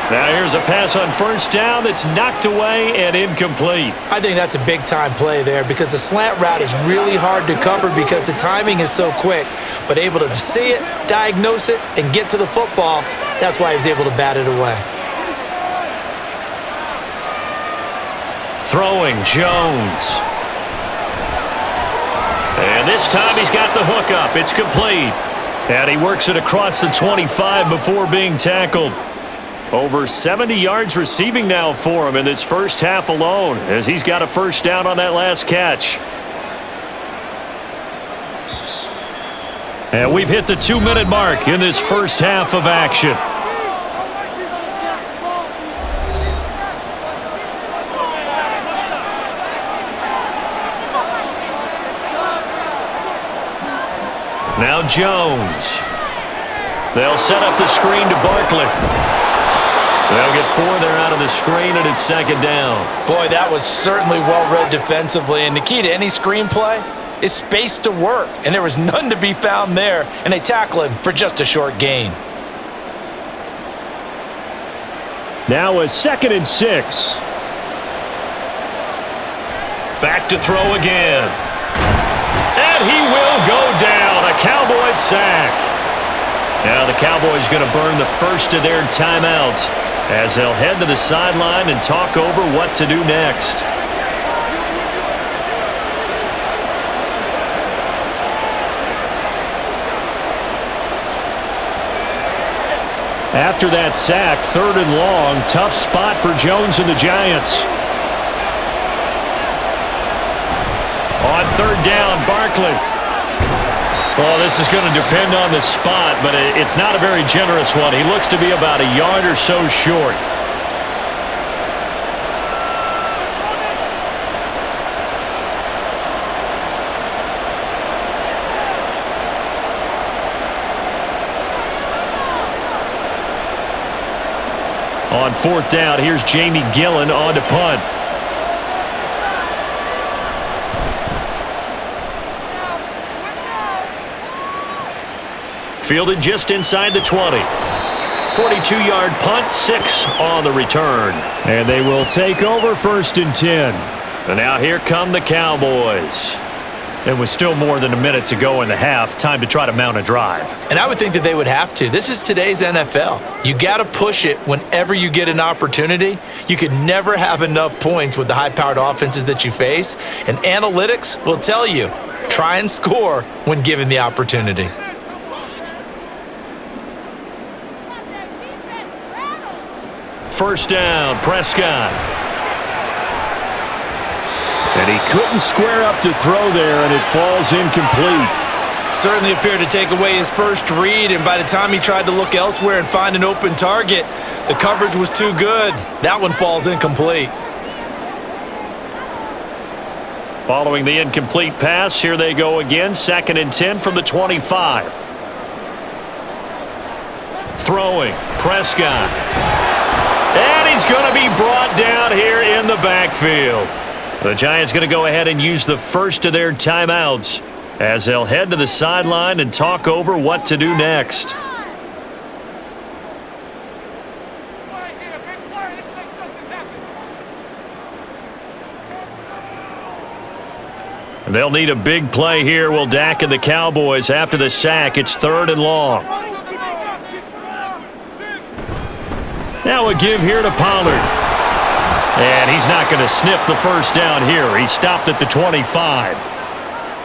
Now here's a pass on first down that's knocked away and incomplete.
I think that's a big-time play there because the slant route is really hard to cover because the timing is so quick. But able to see it, diagnose it, and get to the football, that's why he was able to bat it away.
Throwing, Jones. And this time he's got the hook up. It's complete. And he works it across the 25 before being tackled. Over 70 yards receiving now for him in this first half alone as he's got a first down on that last catch. And we've hit the 2-minute mark in this first half of action. Now Jones. They'll set up the screen to Barkley. They'll get 4 there out of the screen, and it's 2nd down.
Boy, that was certainly well-read defensively, and the key to any screenplay is space to work, and there was none to be found there, and they tackle him for just a short gain.
Now a 2nd and 6. Back to throw again. And he will go down. A Cowboys sack. Now the Cowboys going to burn the first of their timeouts as they'll head to the sideline and talk over what to do next. After that sack, 3rd and long, tough spot for Jones and the Giants. On 3rd down, Barkley. Well, this is going to depend on the spot, but it's not a very generous one. He looks to be about a yard or so short. On 4th down, here's Jamie Gillen on to punt. Fielded just inside the 20. 42-yard punt, 6 on the return. And they will take over 1st and 10. And now here come the Cowboys. And with still more than a minute to go in the half, time to try to mount a drive.
And I would think that they would have to. This is today's NFL. You got to push it whenever you get an opportunity. You could never have enough points with the high-powered offenses that you face. And analytics will tell you, try and score when given the opportunity.
First down, Prescott. And he couldn't square up to throw there, and it falls incomplete.
Certainly appeared to take away his first read, and by the time he tried to look elsewhere and find an open target, the coverage was too good. That one falls incomplete.
Following the incomplete pass, here they go again. 2nd and 10 from the 25. Throwing, Prescott. And he's going to be brought down here in the backfield. The Giants going to go ahead and use the first of their timeouts as they'll head to the sideline and talk over what to do next. They'll need a big play here. Will Dak and the Cowboys after the sack. It's 3rd and long. Now a give here to Pollard. And he's not going to sniff the first down here. He stopped at the 25.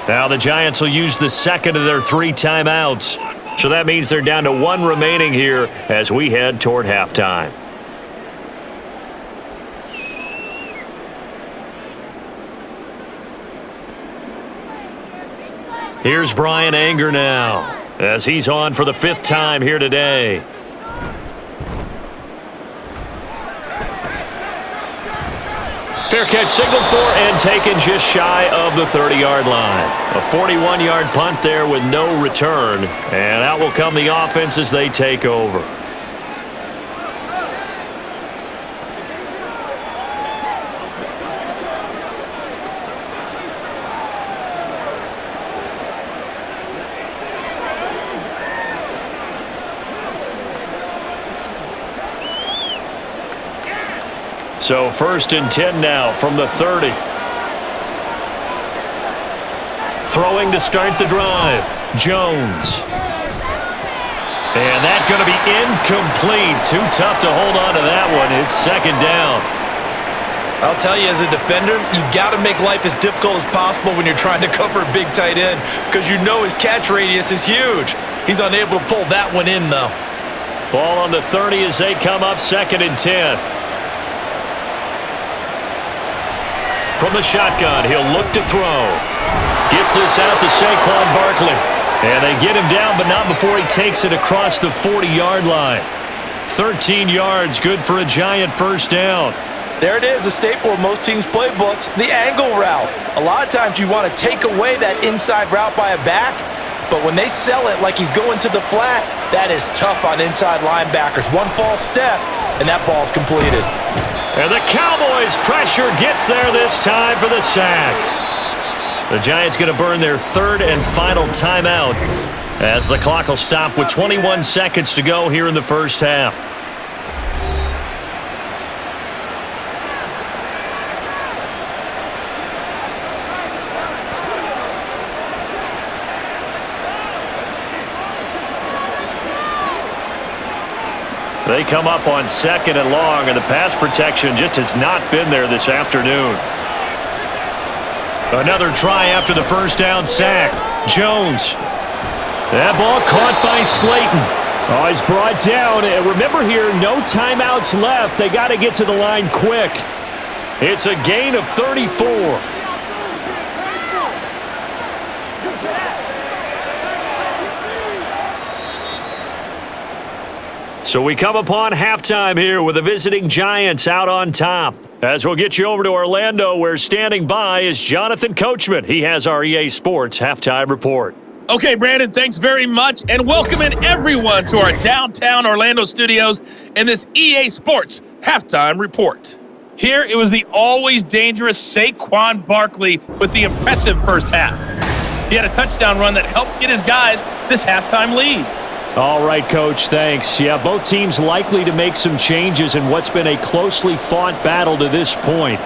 Now the Giants will use the second of their 3 timeouts. So that means they're down to 1 remaining here as we head toward halftime. Here's Brian Anger now as he's on for the 5th time here today. Fair catch signaled for and taken just shy of the 30-yard line. A 41-yard punt there with no return. And out will come the offense as they take over. So 1st and 10 now from the 30. Throwing to start the drive. Jones. And that's going to be incomplete. Too tough to hold on to that one. It's 2nd down.
I'll tell you, as a defender, you've got to make life as difficult as possible when you're trying to cover a big tight end because you know his catch radius is huge. He's unable to pull that one in, though.
Ball on the 30 as they come up 2nd and 10. From the shotgun, he'll look to throw. Gets this out to Saquon Barkley. And they get him down, but not before he takes it across the 40-yard line. 13 yards, good for a Giant first down.
There it is, a staple of most teams' playbooks, the angle route. A lot of times you want to take away that inside route by a back, but when they sell it like he's going to the flat, that is tough on inside linebackers. One false step, and that ball's completed.
And the Cowboys' pressure gets there this time for the sack. The Giants going to burn their 3rd and final timeout as the clock will stop with 21 seconds to go here in the first half. They come up on 2nd and long, and the pass protection just has not been there this afternoon. Another try after the first down sack. Jones. That ball caught by Slayton. Oh, he's brought down. And remember here, no timeouts left. They got to get to the line quick. It's a gain of 34. So we come upon halftime here with the visiting Giants out on top. As we'll get you over to Orlando, where standing by is Jonathan Coachman. He has our EA Sports halftime report.
Okay, Brandon, thanks very much, and welcoming everyone to our downtown Orlando studios in this EA Sports halftime report. Here, it was the always dangerous Saquon Barkley with the impressive first half. He had a touchdown run that helped get his guys this halftime lead.
All right, Coach, thanks. Yeah, both teams likely to make some changes in what's been a closely fought battle to this point.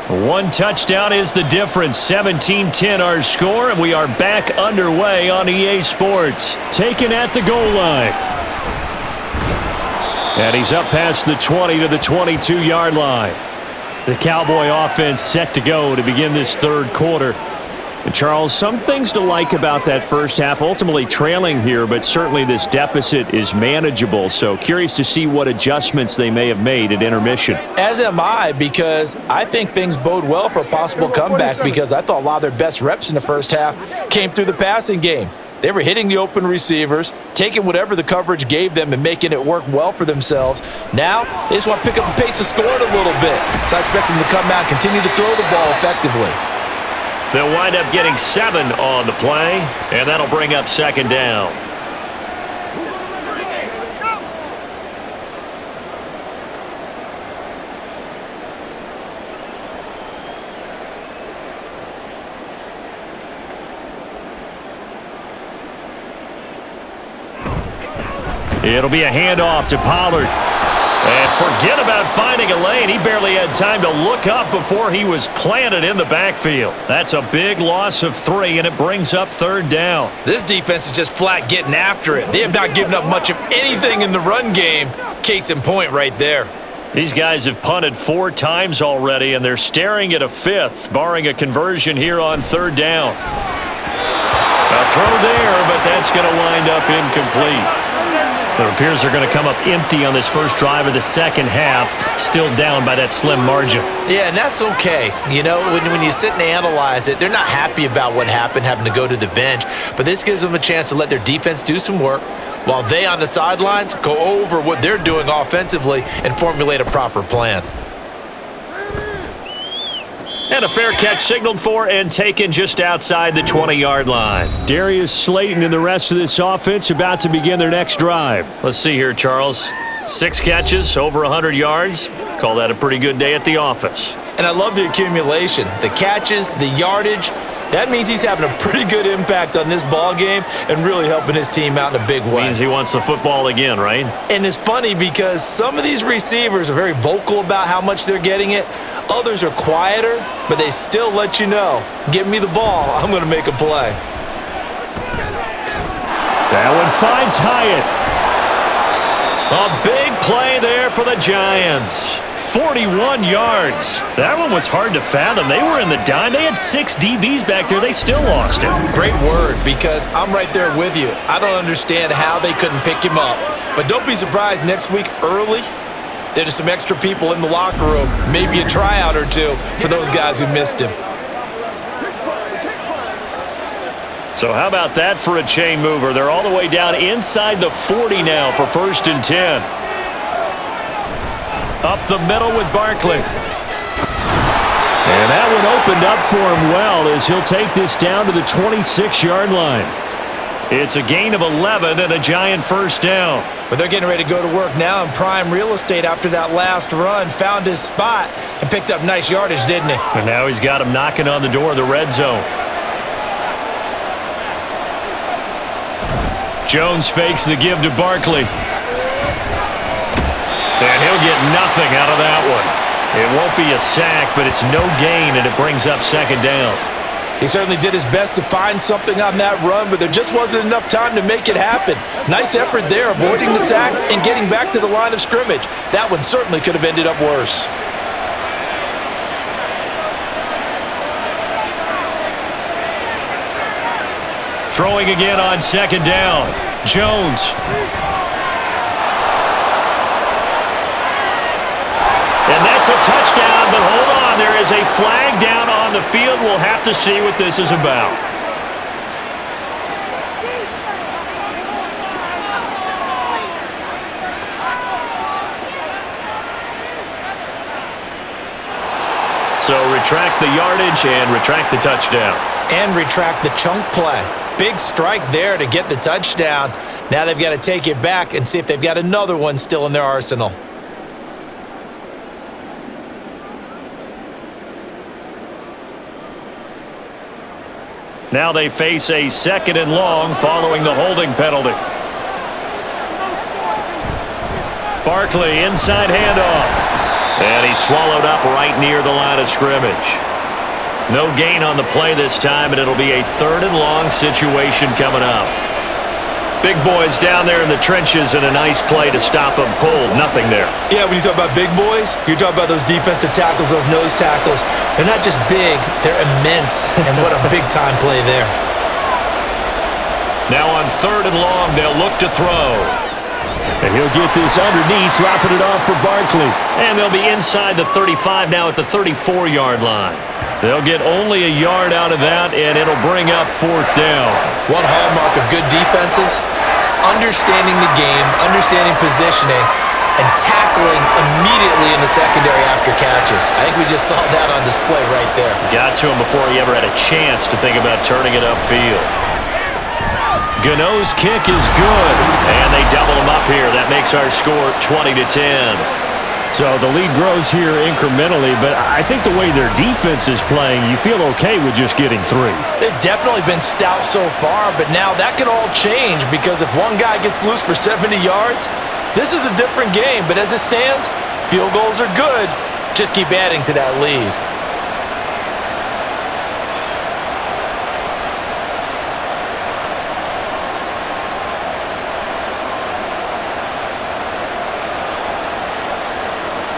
One touchdown is the difference. 17-10 our score, and we are back underway on EA Sports. Taken at the goal line. And he's up past the 20 to the 22-yard line. The Cowboy offense set to go to begin this third quarter. And Charles, some things to like about that first half, ultimately trailing here, but certainly this deficit is manageable. So curious to see what adjustments they may have made at intermission.
As am I, because I think things bode well for a possible comeback, because I thought a lot of their best reps in the first half came through the passing game. They were hitting the open receivers, taking whatever the coverage gave them and making it work well for themselves. Now, they just want to pick up the pace of scoring a little bit. So I expect them to come out and continue to throw the ball effectively.
They'll wind up getting 7 on the play, and that'll bring up second down. It'll be a handoff to Pollard. And forget about finding a lane. He barely had time to look up before he was planted in the backfield. That's a big loss of 3, and it brings up third down.
This defense is just flat getting after it. They have not given up much of anything in the run game. Case in point right there.
These guys have punted 4 times already, and they're staring at a 5th, barring a conversion here on third down. A throw there, but that's going to wind up incomplete. It appears they're going to come up empty on this first drive of the second half, still down by that slim margin.
Yeah, and that's okay. You know, when you sit and analyze it, they're not happy about what happened, having to go to the bench. But this gives them a chance to let their defense do some work while they on the sidelines go over what they're doing offensively and formulate a proper plan.
And a fair catch signaled for and taken just outside the 20-yard line. Darius Slayton and the rest of this offense about to begin their next drive. Let's see here, Charles. 6 catches, over 100 yards. Call that a pretty good day at the office.
And I love the accumulation, the catches, the yardage. That means he's having a pretty good impact on this ball game and really helping his team out in a big way.
Means he wants the football again, right?
And it's funny because some of these receivers are very vocal about how much they're getting it. Others are quieter, but they still let you know, give me the ball, I'm going to make a play.
That one finds Hyatt. A big play there for the Giants. 41 yards. That one was hard to fathom. They were in the dime. They had 6 DBs back there. They still lost it.
Great word, because I'm right there with you. I don't understand how they couldn't pick him up. But don't be surprised next week early, there's some extra people in the locker room, maybe a tryout or 2 for those guys who missed him.
So how about that for a chain mover? They're all the way down inside the 40 now for 1st and 10. Up the middle with Barkley. And that one opened up for him well as he'll take this down to the 26-yard line. It's a gain of 11 and a Giant first down.
But they're getting ready to go to work now in prime real estate after that last run. Found his spot and picked up nice yardage, didn't he?
And now he's got him knocking on the door of the red zone. Jones fakes the give to Barkley. And he'll get nothing out of that one. It won't be a sack, but it's no gain, and it brings up second down.
He certainly did his best to find something on that run, but there just wasn't enough time to make it happen. Nice effort there, avoiding the sack and getting back to the line of scrimmage. That one certainly could have ended up worse.
Throwing again on second down. Jones. And that's a touchdown, but hold on. There is a flag down on the field. We'll have to see what this is about. So retract the yardage and retract the touchdown.
And retract the chunk play. Big strike there to get the touchdown. Now they've got to take it back and see if they've got another one still in their arsenal.
Now they face a second and long following the holding penalty. Barkley, inside handoff. And he's swallowed up right near the line of scrimmage. No gain on the play this time, and it'll be a third and long situation coming up. Big boys down there in the trenches, and a nice play to stop them cold. Nothing there.
Yeah, when you talk about big boys, you're talking about those defensive tackles, those nose tackles. They're not just big, they're immense, and what a big-time play there.
Now on third and long, they'll look to throw. And he'll get this underneath, dropping it off for Barkley. And they'll be inside the 35 now at the 34-yard line. They'll get only a yard out of that, and it'll bring up fourth down.
One hallmark of good defenses is understanding the game, understanding positioning, and tackling immediately in the secondary after catches. I think we just saw that on display right there.
Got to him before he ever had a chance to think about turning it upfield. Gano's kick is good, and they double him up here. That makes our score 20-10.
So the lead grows here incrementally, but I think the way their defense is playing, you feel okay with just getting 3.
They've definitely been stout so far, but now that could all change because if one guy gets loose for 70 yards, this is a different game. But as it stands, field goals are good. Just keep adding to that lead.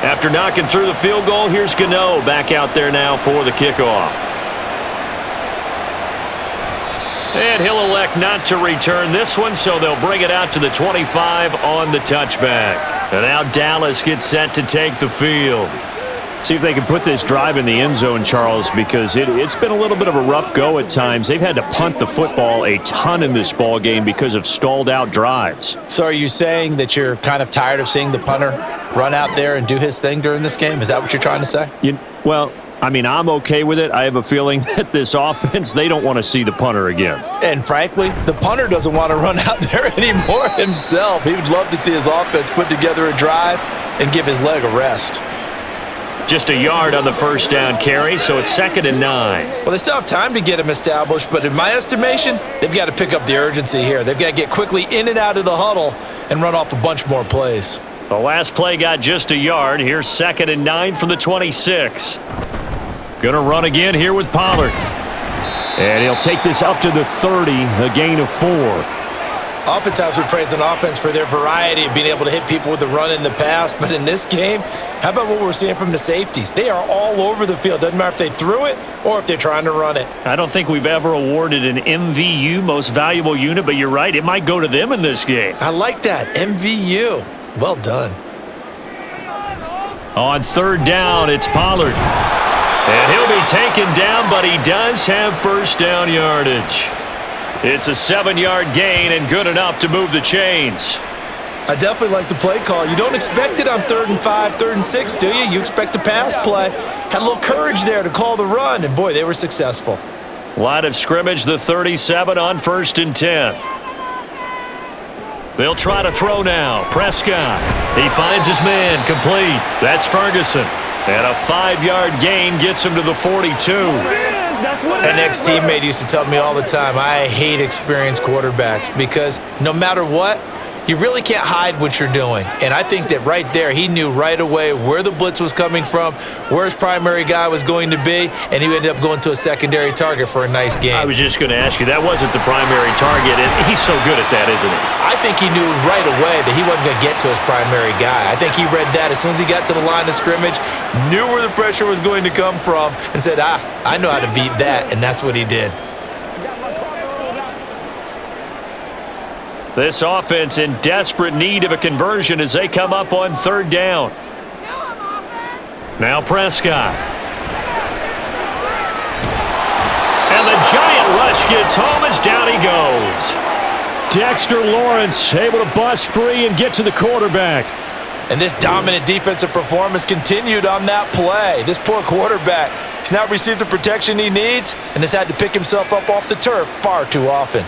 After knocking through the field goal, here's Gano back out there now for the kickoff. And he'll elect not to return this one, so they'll bring it out to the 25 on the touchback. And now Dallas gets set to take the field.
See if they can put this drive in the end zone, Charles, because it's been a little bit of a rough go at times. They've had to punt the football a ton in this ball game because of stalled out drives.
So are you saying that you're kind of tired of seeing the punter run out there and do his thing during this game? Is that what you're trying to say?
Well, I mean, I'm okay with it. I have a feeling that this offense, they don't want to see the punter again.
And frankly, the punter doesn't want to run out there anymore himself. He would love to see his offense put together a drive and give his leg a rest.
Just a yard on the first down carry, so it's 2nd and 9.
Well, they still have time to get him established, but in my estimation, they've got to pick up the urgency here. They've got to get quickly in and out of the huddle and run off a bunch more plays.
The last play got just a yard. Here's 2nd and 9 from the 26. Gonna run again here with Pollard.
And he'll take this up to the 30, a gain of 4.
Oftentimes we praise an offense for their variety of being able to hit people with the run in the pass, but in this game, how about what we're seeing from the safeties? They are all over the field. Doesn't matter if they threw it or if they're trying to run it.
I don't think we've ever awarded an MVU, most valuable unit, but you're right, it might go to them in this game.
I like that, MVU. Well done.
On third down, it's Pollard. And he'll be taken down, but he does have first down yardage. It's a 7-yard gain and good enough to move the chains.
I definitely like the play call. You don't expect it on 3rd and 5, 3rd and 6, do you? You expect a pass play. Had a little courage there to call the run, and boy, they were successful.
Line of scrimmage, the 37 on 1st and 10. They'll try to throw now. Prescott. He finds his man, complete. That's Ferguson. And a 5-yard gain gets him to the 42.
That's what it
An
is,
ex-teammate used to tell me all the time, I hate experienced quarterbacks because no matter what, you really can't hide what you're doing. And I think that right there, he knew right away where the blitz was coming from, where his primary guy was going to be, and he ended up going to a secondary target for a nice game.
I was just going to ask you, that wasn't the primary target, and he's so good at that, isn't he?
I think he knew right away that he wasn't going to get to his primary guy. I think he read that as soon as he got to the line of scrimmage, knew where the pressure was going to come from, and said, I know how to beat that, and that's what he did.
This offense in desperate need of a conversion as they come up on third down. Now Prescott. And the giant rush gets home as down he goes. Dexter Lawrence able to bust free and get to the quarterback.
And this dominant defensive performance continued on that play. This poor quarterback has not received the protection he needs and has had to pick himself up off the turf far too often.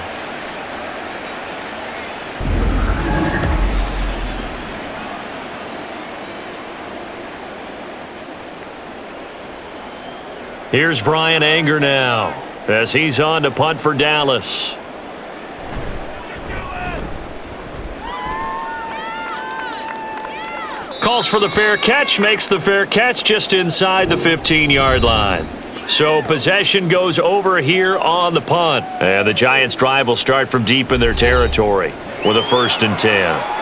Here's Brian Anger now as he's on to punt for Dallas. Calls for the fair catch, makes the fair catch just inside the 15-yard line. So possession goes over here on the punt. And the Giants' drive will start from deep in their territory with a 1st and 10.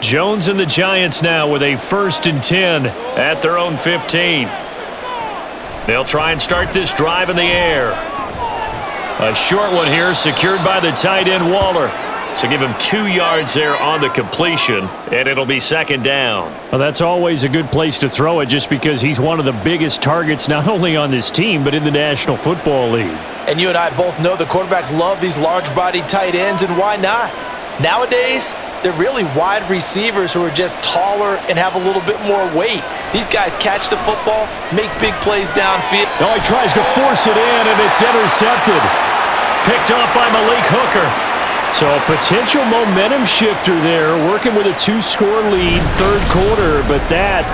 Jones and the Giants now with a 1st and 10 at their own 15. They'll try and start this drive in the air. A short one here secured by the tight end Waller. So give him 2 yards there on the completion, and it'll be 2nd down.
Well, that's always a good place to throw it just because he's one of the biggest targets not only on this team but in the National Football League.
And you and I both know the quarterbacks love these large-bodied tight ends, and why not? Nowadays, they're really wide receivers who are just taller and have a little bit more weight. These guys catch the football, make big plays downfield.
Oh, he tries to force it in, and it's intercepted.
Picked off by Malik Hooker.
So a potential momentum shifter there, working with a 2-score lead, 3rd quarter, but that,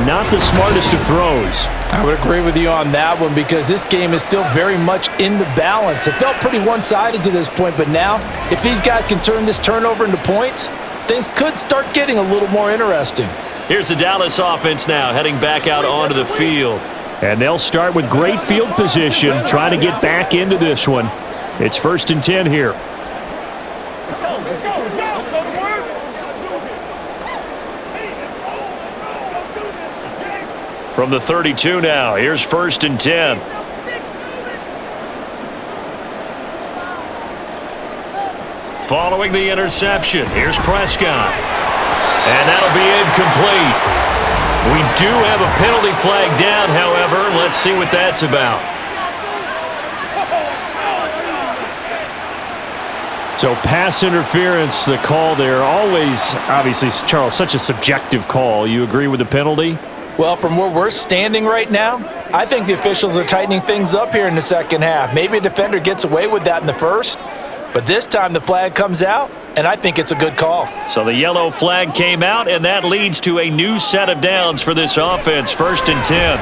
not the smartest of throws.
I would agree with you on that one because this game is still very much in the balance. It felt pretty one-sided to this point, but now, if these guys can turn this turnover into points, things could start getting a little more interesting.
Here's the Dallas offense now, heading back out onto the field.
And they'll start with great field position, trying to get back into this one. It's 1st and 10 here.
Let's go to work.
From the 32 now, here's 1st and 10. Following the interception, here's Prescott. And that'll be incomplete. We do have a penalty flag down, however. Let's see what that's about.
So pass interference, the call there. Always, obviously, Charles, such a subjective call. You agree with the penalty?
Well, from where we're standing right now, I think the officials are tightening things up here in the second half. Maybe a defender gets away with that in the first, but this time the flag comes out, and I think it's a good call.
So the yellow flag came out, and that leads to a new set of downs for this offense, 1st and 10.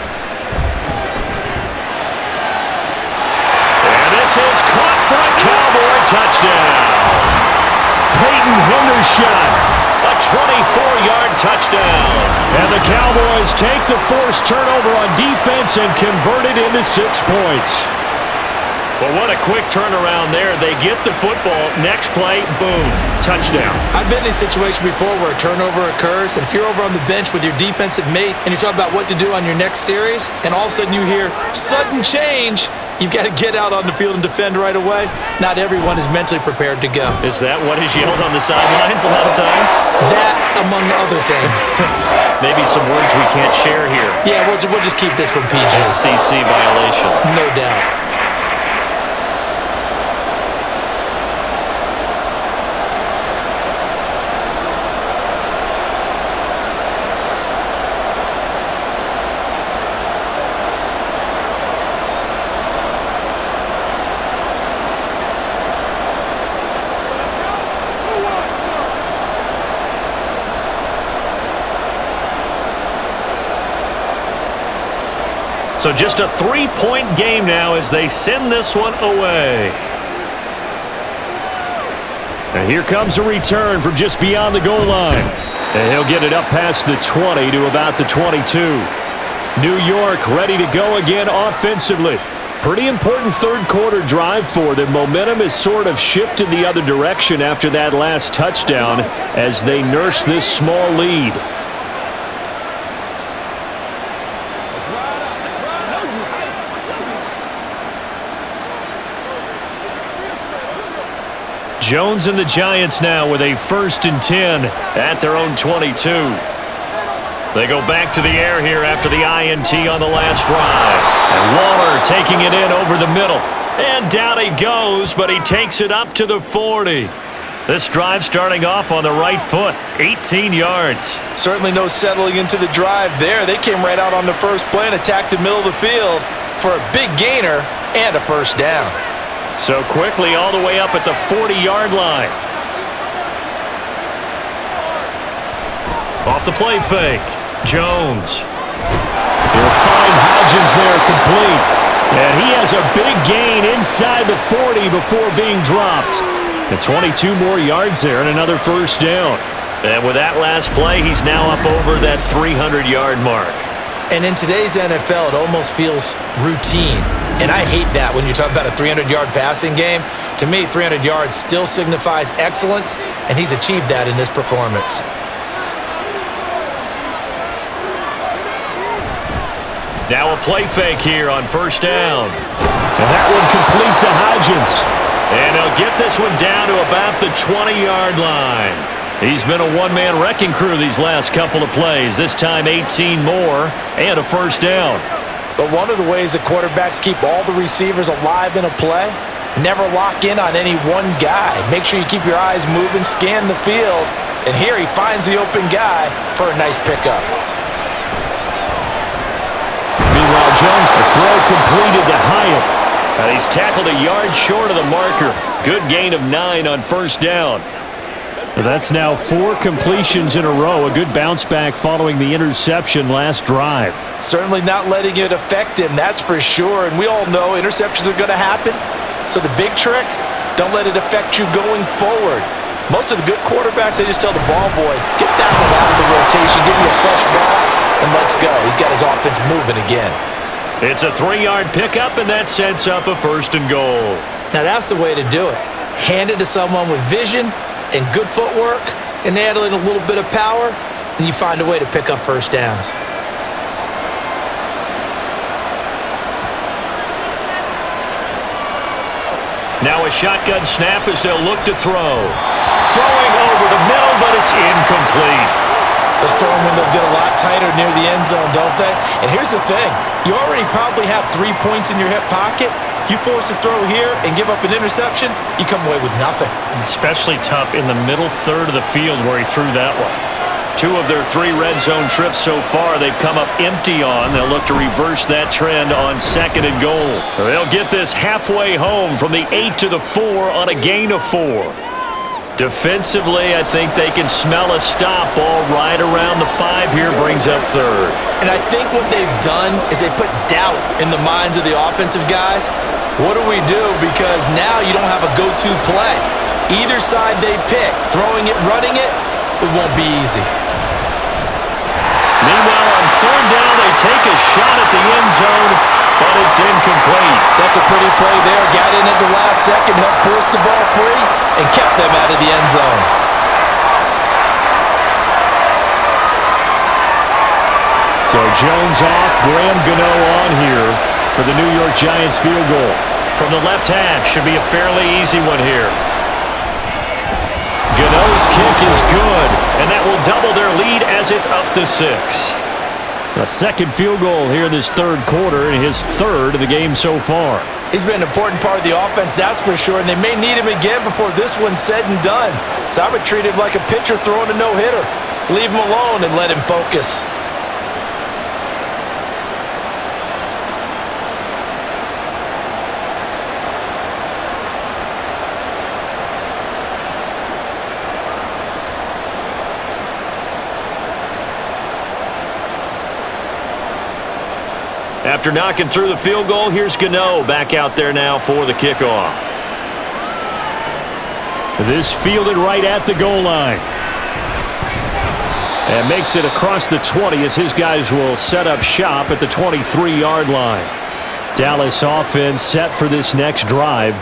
And this is caught for a Cowboy touchdown. Peyton Hendershot, a 24-yard touchdown. And the Cowboys take the forced turnover on defense and convert it into 6 points. But what a quick turnaround there. They get the football. Next play, boom, touchdown.
I've been in a situation before where a turnover occurs, and if you're over on the bench with your defensive mate and you talk about what to do on your next series, and all of a sudden you hear sudden change, you've got to get out on the field and defend right away. Not everyone is mentally prepared to go.
Is that what is yelled on the sidelines a lot of times?
That, among other things.
Maybe some words we can't share here.
Yeah, we'll just keep this one PG.
SEC violation.
No doubt.
So just a 3-point game now as they send this one away. And here comes a return from just beyond the goal line. And he'll get it up past the 20 to about the 22. New York ready to go again offensively. Pretty important third quarter drive for them. Momentum has sort of shifted the other direction after that last touchdown as they nurse this small lead. Jones and the Giants now with a 1st and 10 at their own 22. They go back to the air here after the INT on the last drive. And Waller taking it in over the middle. And down he goes, but he takes it up to the 40. This drive starting off on the right foot, 18 yards.
Certainly no settling into the drive there. They came right out on the first play and attacked the middle of the field for a big gainer and a 1st down.
So quickly all the way up at the 40-yard line. Off the play fake. Jones. He'll find Hodgins there complete. And he has a big gain inside the 40 before being dropped. And 22 more yards there and another 1st down. And with that last play, he's now up over that 300-yard mark.
And in today's NFL, it almost feels routine. And I hate that when you talk about a 300-yard passing game. To me, 300 yards still signifies excellence, and he's achieved that in this performance.
Now a play fake here on 1st down. And that one complete to Hodgins. And he'll get this one down to about the 20-yard line. He's been a one-man wrecking crew these last couple of plays. This time 18 more and a 1st down.
But one of the ways that quarterbacks keep all the receivers alive in a play, never lock in on any one guy. Make sure you keep your eyes moving, scan the field. And here he finds the open guy for a nice pickup.
Meanwhile, Jones, the throw completed to Hyatt. And he's tackled a yard short of the marker. Good gain of 9 on 1st down. That's now 4 completions in a row. A good bounce back following the interception last drive.
Certainly not letting it affect him, that's for sure. And we all know interceptions are going to happen. So the big trick, don't let it affect you going forward. Most of the good quarterbacks, they just tell the ball boy, get that one out of the rotation, give me a fresh ball, and let's go. He's got his offense moving again.
It's a 3-yard pickup, and that sets up a 1st and goal.
Now that's the way to do it. Hand it to someone with vision and good footwork, and add in a little bit of power, and you find a way to pick up 1st downs.
Now a shotgun snap as they'll look to throw. Throwing over the middle, but it's incomplete.
Those throwing windows get a lot tighter near the end zone, don't they? And here's the thing. You already probably have 3 points in your hip pocket. You force a throw here and give up an interception, you come away with nothing.
Especially tough in the middle third of the field where he threw that one. 2 of their 3 red zone trips so far they've come up empty on. They'll look to reverse that trend on 2nd and goal. They'll get this halfway home from the 8 to the 4 on a gain of 4. Defensively, I think they can smell a stop. Ball right around the 5 here, brings up 3rd.
And I think what they've done is they put doubt in the minds of the offensive guys. What do we do? Because now you don't have a go-to play. Either side they pick, throwing it, running it, it won't be easy.
Meanwhile, on 3rd down, they take a shot at the end zone, but it's incomplete.
That's a pretty play there. Got in at the last second, helped force the ball free, and kept them out of the end zone.
So Jones off, Graham Gano on here for the New York Giants field goal. From the left hash, should be a fairly easy one here. Gano's kick is good, and that will double their lead as it's up to 6. A second field goal here in this 3rd quarter, and his 3rd of the game so far.
He's been an important part of the offense, that's for sure, and they may need him again before this one's said and done. So I would treat him like a pitcher throwing a no-hitter. Leave him alone and let him focus.
After knocking through the field goal, here's Gano back out there now for the kickoff.
This fielded right at the goal line. And makes it across the 20 as his guys will set up shop at the 23-yard line. Dallas offense set for this next drive.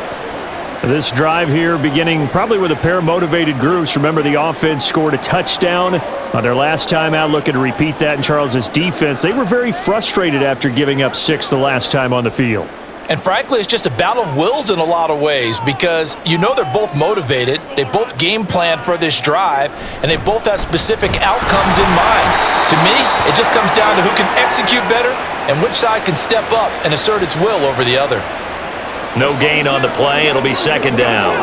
This drive here beginning probably with a pair of motivated groups. Remember, the offense scored a touchdown on their last time out. Looking to repeat that in Charles' defense. They were very frustrated after giving up 6 the last time on the field.
And frankly, it's just a battle of wills in a lot of ways because you know they're both motivated. They both game planned for this drive, and they both have specific outcomes in mind. To me, it just comes down to who can execute better and which side can step up and assert its will over the other.
No gain on the play. It'll be second down.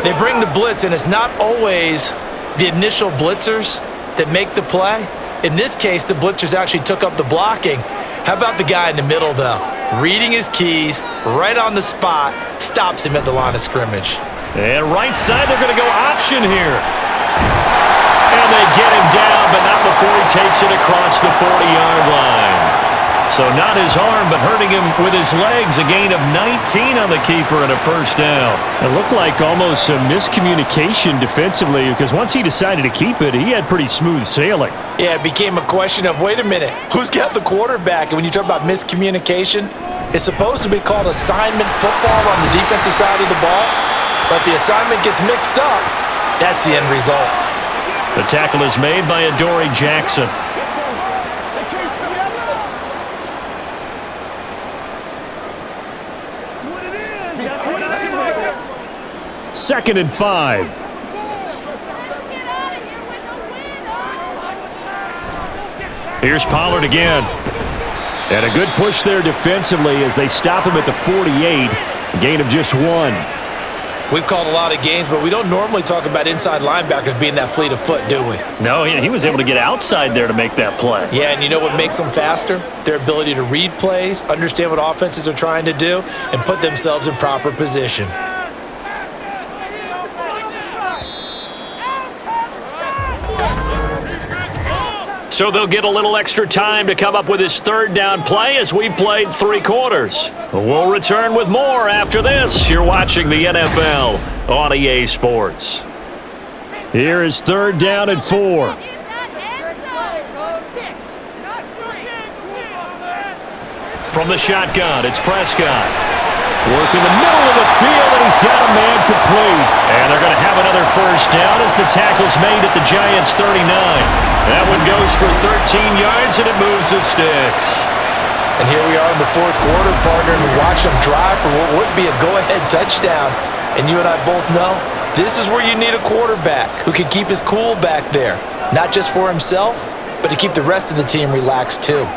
They bring the blitz, and it's not always the initial blitzers that make the play. In this case, the blitzers actually took up the blocking. How about the guy in the middle, though? Reading his keys, right on the spot, stops him at the line of scrimmage.
And right side, they're going to go option here. And they get him down, but not before he takes it across the 40-yard line. So not his arm, but hurting him with his legs. A gain of 19 on the keeper and a first down.
It looked like almost a miscommunication defensively because once he decided to keep it, he had pretty smooth sailing.
Yeah, it became a question of, wait a minute, who's got the quarterback? And when you talk about miscommunication, it's supposed to be called assignment football on the defensive side of the ball. But the assignment gets mixed up. That's the end result.
The tackle is made by Adoree Jackson.
Second and 5.
Here's Pollard again.
And a good push there defensively as they stop him at the 48. A gain of just 1.
We've called a lot of games, but we don't normally talk about inside linebackers being that fleet of foot, do we?
No, he was able to get outside there to make that play.
Yeah, and you know what makes them faster? Their ability to read plays, understand what offenses are trying to do, and put themselves in proper position.
So they'll get a little extra time to come up with his third down play as we've played 3 quarters. We'll return with more after this. You're watching the NFL on EA Sports.
Here is third down and 4.
From the shotgun, it's Prescott.
Working the middle of the field, and he's got a man complete.
And they're going to have another first down as the tackle's made at the Giants' 39. That one goes for 13 yards, and it moves the sticks.
And here we are in the fourth quarter, partner, and we watch them drive for what would be a go-ahead touchdown. And you and I both know this is where you need a quarterback who can keep his cool back there, not just for himself, but to keep the rest of the team relaxed too.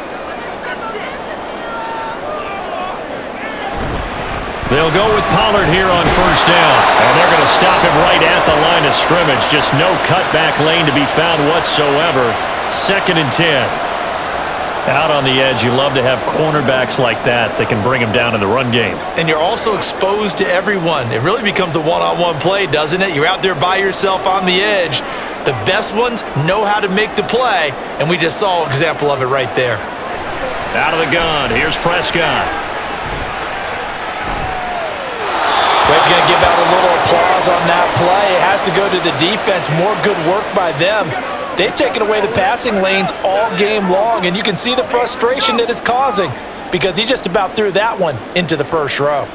They'll go with Pollard here on first down. And they're going to stop him right at the line of scrimmage. Just no cutback lane to be found whatsoever. Second and 10. Out on the edge, you love to have cornerbacks like that that can bring him down in the run game.
And you're also exposed to everyone. It really becomes a one-on-one play, doesn't it? You're out there by yourself on the edge. The best ones know how to make the play, and we just saw an example of it right there.
Out of the gun, here's Prescott.
We're going to give out a little applause on that play. It has to go to the defense. More good work by them. They've taken away the passing lanes all game long, and you can see the frustration that it's causing because he just about threw that one into the first row.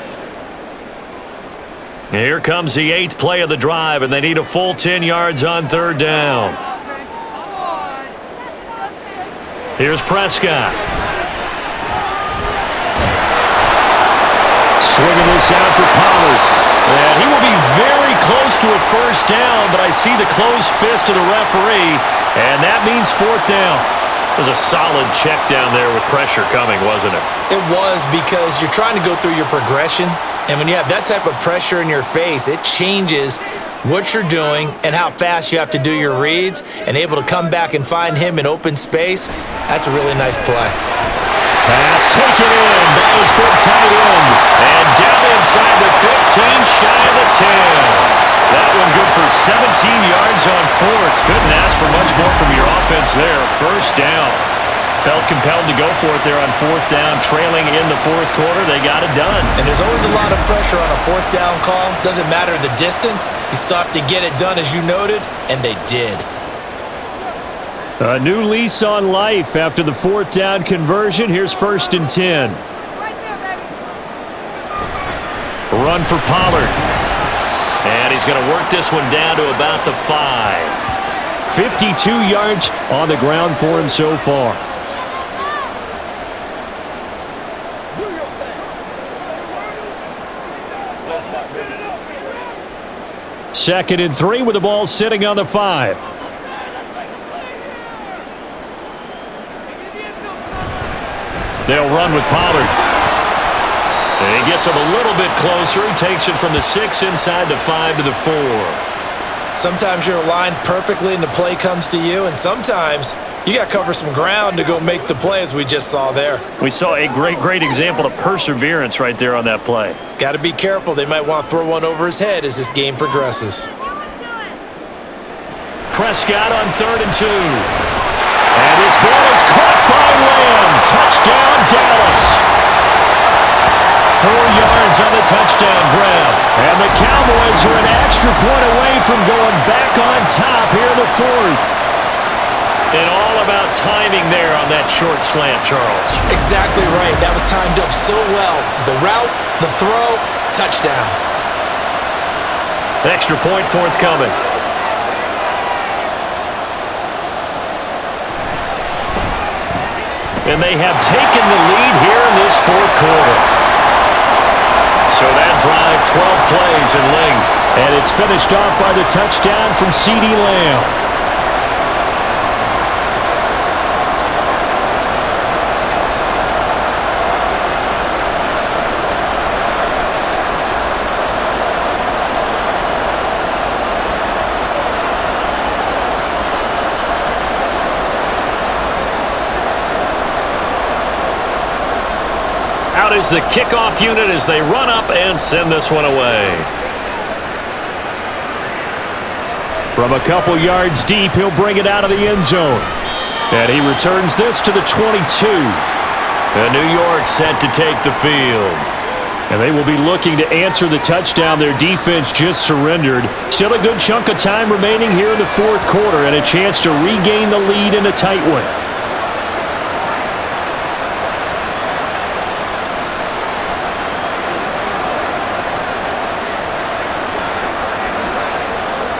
Here comes the 8th play of the drive, and they need a full 10 yards on third down. Here's Prescott.
Swinging this out for Pollard.
And he will be very close to a first down, but I see the closed fist of the referee, and that means fourth down. It was a solid check down there with pressure coming, wasn't it?
It was, because you're trying to go through your progression, and when you have that type of pressure in your face, it changes what you're doing and how fast you have to do your reads, and able to come back and find him in open space. That's a really nice play.
Pass taken in by his big tight end. And down inside the 15, shy of the 10. That one good for 17 yards on fourth. Couldn't ask for much more from your offense there. First down.
Felt compelled to go for it there on fourth down, trailing in the fourth quarter. They got it done.
And there's always a lot of pressure on a fourth down call. Doesn't matter the distance. You still have to get it done, as you noted, and they did.
A new lease on life after the fourth down conversion. Here's 1st and 10.
Right there, baby.
Run for Pollard. And he's going to work this one down to about the 5. 52 yards on the ground for him so far. Second and 3 with the ball sitting on the 5. They'll run with Pollard. And he gets him a little bit closer. He takes it from the 6 inside the 5 to the 4.
Sometimes you're aligned perfectly and the play comes to you, and sometimes you got to cover some ground to go make the play, as we just saw there.
We saw a great example of perseverance right there on that play.
Got to be careful. They might want to throw one over his head as this game progresses.
Prescott on 3rd and 2. And his ball is caught by Lamb. Touchdown, Dallas. 4 yards on the touchdown grab. And the Cowboys are an extra point away from going back on top here in the 4th. And all about timing there on that short slant, Charles.
Exactly right. That was timed up so well. The route, the throw, touchdown.
Extra point forthcoming. And they have taken the lead here in this 4th quarter. So that drive, 12 plays in length. And it's finished off by the touchdown from CeeDee Lamb. Out is the kickoff unit as they run up and send this one away. From a couple yards deep, he'll bring it out of the end zone. And he returns this to the 22. And New York set to take the field. And they will be looking to answer the touchdown their defense just surrendered. Still a good chunk of time remaining here in the 4th quarter and a chance to regain the lead in a tight one.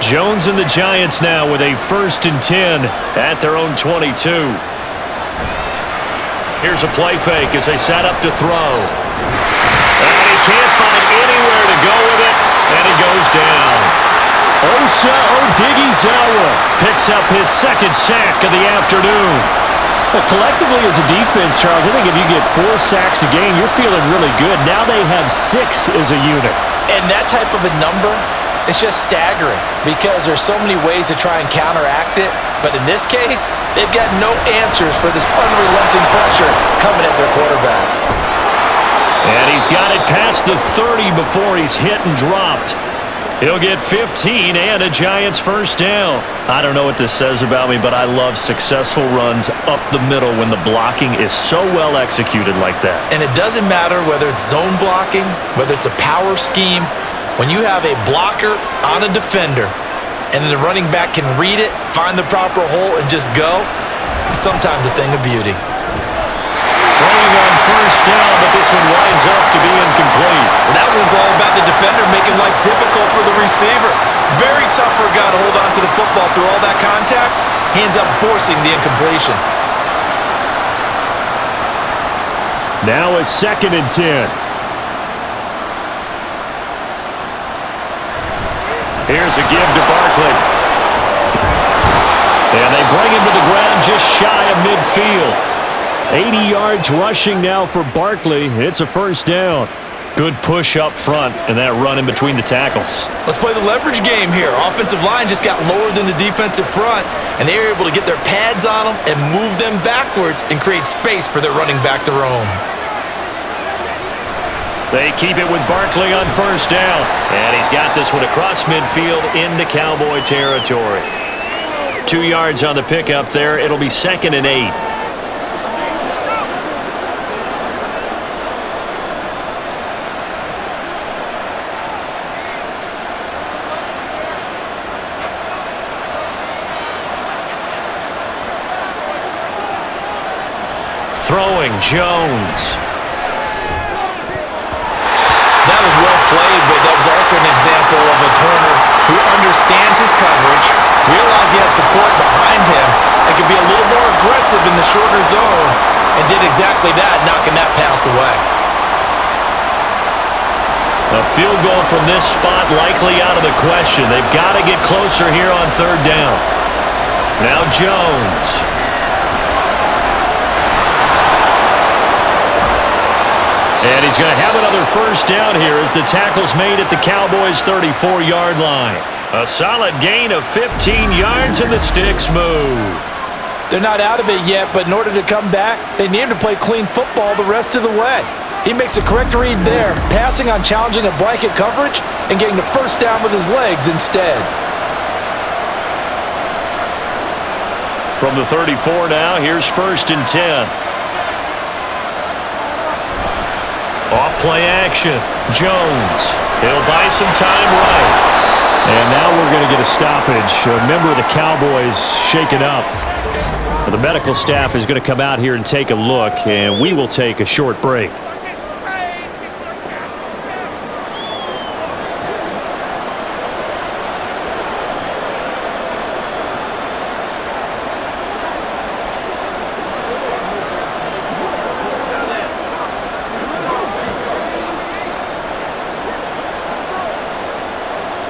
Jones and the Giants now with a 1st and 10 at their own 22. Here's a play fake as they set up to throw. And he can't find anywhere to go with it, and he goes down. Osa Odighizuwa picks up his 2nd sack of the afternoon.
Well, collectively as a defense, Charles, I think if you get 4 sacks a game, you're feeling really good. Now they have 6 as a unit. And that type of a number, it's just staggering because there's so many ways to try and counteract it. But in this case, they've got no answers for this unrelenting pressure coming at their quarterback.
And he's got it past the 30 before he's hit and dropped. He'll get 15 and a Giants 1st down. I don't know what this says about me, but I love successful runs up the middle when the blocking is so well executed like that.
And it doesn't matter whether it's zone blocking, whether it's a power scheme. When you have a blocker on a defender and then the running back can read it, find the proper hole, and just go, it's sometimes a thing of beauty.
Throwing on 1st down, but this one winds up to be incomplete.
Well, that was all about the defender making life difficult for the receiver. Very tough for a guy to hold on to the football through all that contact. He ends up forcing the incompletion.
Now a 2nd and 10. Here's a give to Barkley. And they bring him to the ground just shy of midfield. 80 yards rushing now for Barkley. It's a 1st down. Good push up front and that run in between the tackles.
Let's play the leverage game here. Offensive line just got lower than the defensive front, and they were able to get their pads on them and move them backwards and create space for their running back to roam.
They keep it with Barkley on 1st down. And he's got this one across midfield into Cowboy territory. 2 yards on the pickup there. It'll be 2nd and 8. throwing, Jones.
That was well played, but that was also an example of a corner who understands his coverage, realized he had support behind him, and could be a little more aggressive in the shorter zone, and did exactly that, knocking that pass away.
A field goal from this spot likely out of the question. They've got to get closer here on third down. Now Jones. And he's going to have another first down here as the tackle's made at the Cowboys' 34-yard line. A solid gain of 15 yards and the sticks move.
They're not out of it yet, but in order to come back, they need to play clean football the rest of the way. He makes a correct read there, passing on challenging a blanket coverage and getting the first down with his legs instead.
From the 34 now, here's 1st and 10. Off play action. Jones. He'll buy some time right. And now we're going to get a stoppage. A member of the Cowboys shaken up. The medical staff is going to come out here and take a look, and we will take a short break.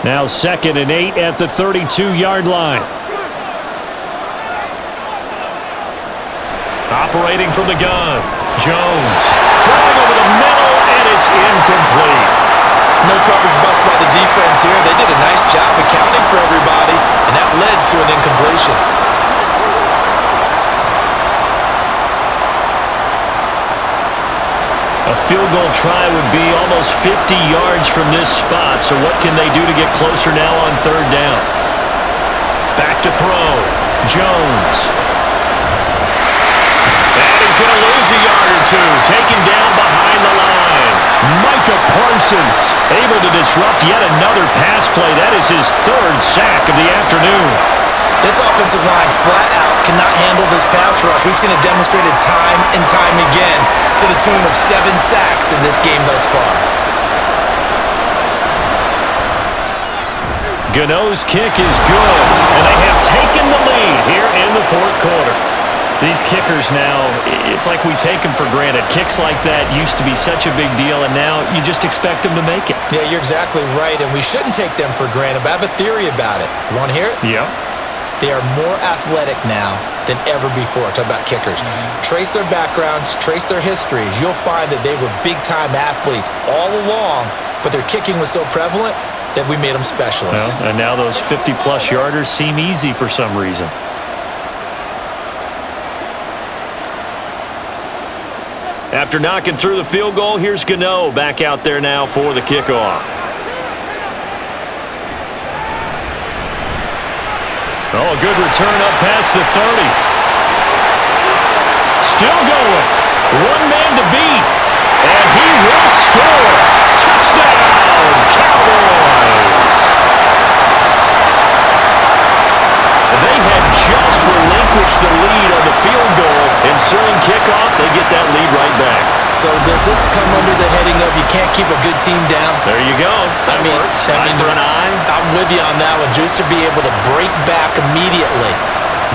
Now 2nd and 8 at the 32-yard line. Operating from the gun. Jones throwing over the middle, and it's incomplete.
No coverage bust by the defense here. They did a nice job accounting for everybody, and that led to an incompletion.
A field goal try would be almost 50 yards from this spot, so what can they do to get closer now on third down? Back to throw. Jones. And he's going to lose a yard or two, taken down behind the line. Micah Parsons able to disrupt yet another pass play. That is his 3rd sack of the afternoon.
This offensive line flat out cannot handle this pass rush. We've seen it demonstrated time and time again to the tune of 7 sacks in this game thus far.
Gano's kick is good, and they have taken the lead here in the 4th quarter. These kickers now, it's like we take them for granted. Kicks like that used to be such a big deal, and now you just expect them to make it.
Yeah, you're exactly right, and we shouldn't take them for granted, but I have a theory about it. You want to hear it?
Yep.
They are more athletic now than ever before. Talk about kickers. Trace their backgrounds, trace their histories. You'll find that they were big-time athletes all along, but their kicking was so prevalent that we made them specialists.
Well, and now those 50-plus yarders seem easy for some reason. After knocking through the field goal, here's Gano back out there now for the kickoff. Oh, a good return up past the 30. Still going. One man to beat. And he will score. Touchdown, Cowboys. They had just relinquished the lead on the field goal. Ensuing kickoff, they get that lead right back.
So does this come under the heading of you can't keep a good team down?
There you go. That works. Eye for an eye.
I'm with you on that one. Just to be able to break back immediately.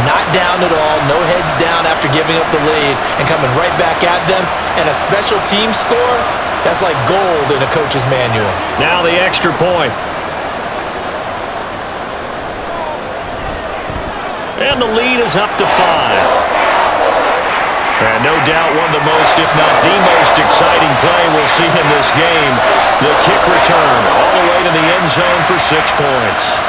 Not down at all. No heads down after giving up the lead and coming right back at them. And a special team score, that's like gold in a coach's manual.
Now the extra point. And the lead is up to 5. And no doubt one of the most, if not the most exciting play we'll see in this game. The kick return all the way to the end zone for 6 points.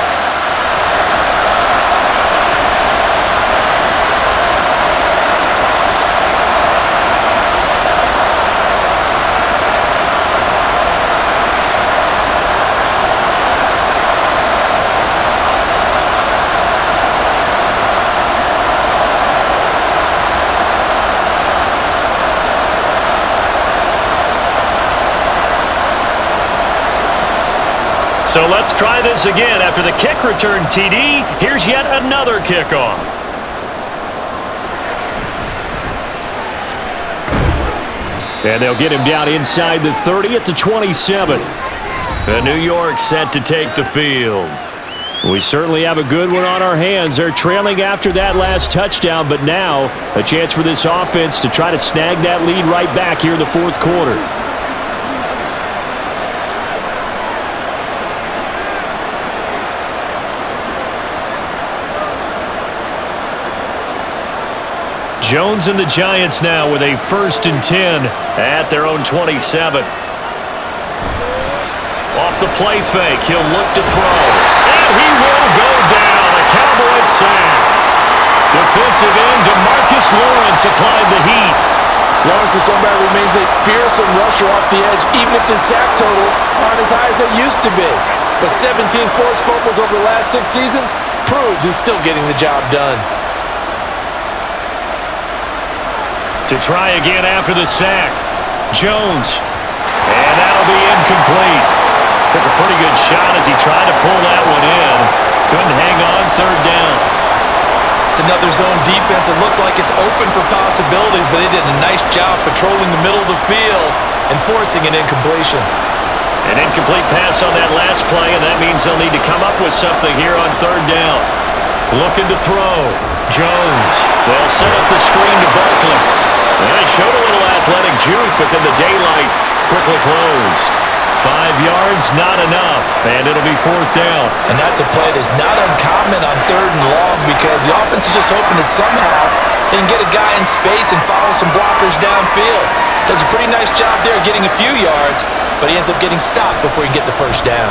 So let's try this again. After the kick return TD, here's yet another kickoff. And they'll get him down inside the 30 at the 27. And New York set to take the field. We certainly have a good one on our hands. They're trailing after that last touchdown, but now a chance for this offense to try to snag that lead right back here in the fourth quarter. Jones and the Giants now with a 1st and 10 at their own 27. Off the play fake, he'll look to throw. And he will go down. A Cowboys sack. Defensive end DeMarcus Lawrence applied the heat.
Lawrence is somebody who remains a fearsome rusher off the edge, even if the sack totals aren't as high as they used to be. But 17 forced fumbles over the last 6 seasons proves he's still getting the job done.
To try again after the sack. Jones. And that'll be incomplete. Took a pretty good shot as he tried to pull that one in. Couldn't hang on, 3rd down.
It's another zone defense. It looks like it's open for possibilities, but they did a nice job patrolling the middle of the field and forcing an incompletion.
An incomplete pass on that last play, and that means they'll need to come up with something here on 3rd down. Looking to throw. Jones. They'll set up the screen to Barkley. It showed a little athletic juke, but then the daylight quickly closed. 5 yards, not enough, and it'll be 4th down.
And that's a play that's not uncommon on 3rd and long because the offense is just hoping that somehow they can get a guy in space and follow some blockers downfield. Does a pretty nice job there getting a few yards, but he ends up getting stopped before he can get the 1st down.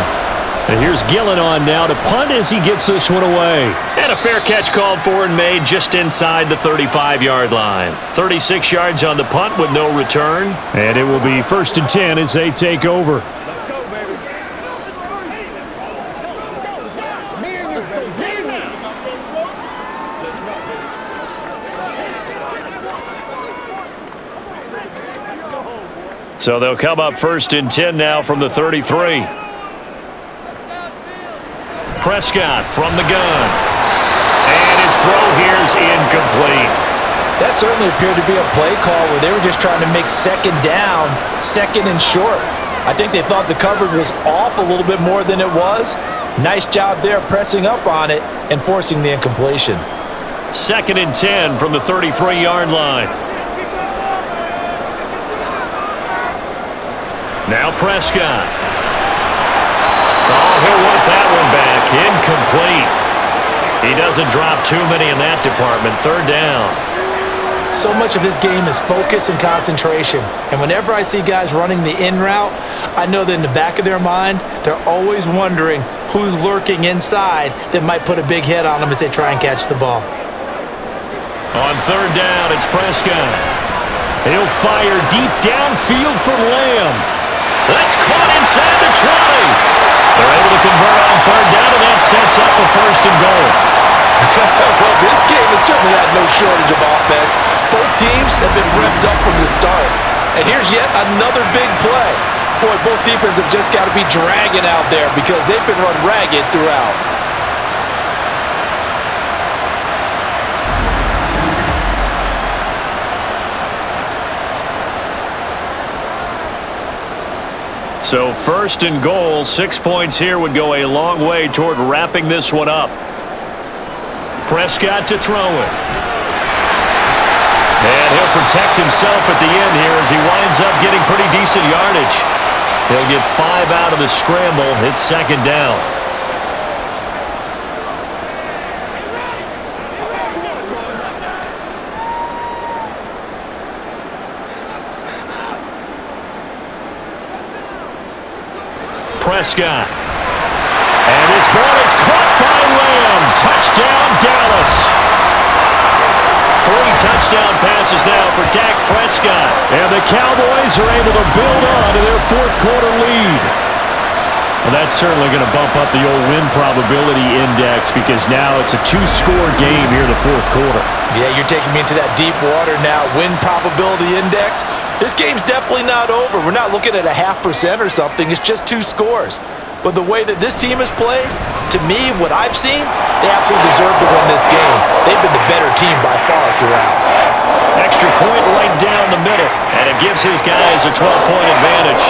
And here's Gillen on now to punt as he gets this one away. And a fair catch called for and made just inside the 35-yard line. 36 yards on the punt with no return. And it will be 1st and 10 as they take over.
Let's go, baby. Let's go. Me and you, baby. Me and you. Let's go, baby.
So they'll come up 1st and 10 now from the 33. Prescott from the gun. And his throw here's incomplete.
That certainly appeared to be a play call where they were just trying to make 2nd down, 2nd and short. I think they thought the coverage was off a little bit more than it was. Nice job there pressing up on it and forcing the incompletion.
2nd and 10 from the 33-yard line. Now Prescott. Oh, he'll want that one back. Incomplete. He doesn't drop too many in that department. 3rd down.
So much of this game is focus and concentration. And whenever I see guys running the in route, I know that in the back of their mind, they're always wondering who's lurking inside that might put a big hit on them as they try and catch the ball.
On 3rd down, it's Prescott. He'll fire deep downfield for Lamb. That's caught inside the 20. They're able to convert on 3rd down, and that sets up a 1st and goal.
Well, this game has certainly had no shortage of offense. Both teams have been revved up from the start. And here's yet another big play. Boy, both defenses have just got to be dragging out there because they've been run ragged throughout.
So 1st and goal, 6 points here would go a long way toward wrapping this one up. Prescott to throw it. And he'll protect himself at the end here as he winds up getting pretty decent yardage. He'll get 5 out of the scramble. It's 2nd down. Prescott. And this ball is caught by Lamb. Touchdown, Dallas. 3 touchdown passes now for Dak Prescott. And the Cowboys are able to build on to their 4th quarter lead. Well, that's certainly going to bump up the old win probability index because now it's a 2-score game here in the 4th quarter.
Yeah, you're taking me into that deep water now. Win probability index. This game's definitely not over. We're not looking at a 0.5% or something. It's just 2 scores. But the way that this team has played, to me, what I've seen, they absolutely deserve to win this game. They've been the better team by far throughout.
Extra
point right down the middle, and it gives his guys a 12-point advantage.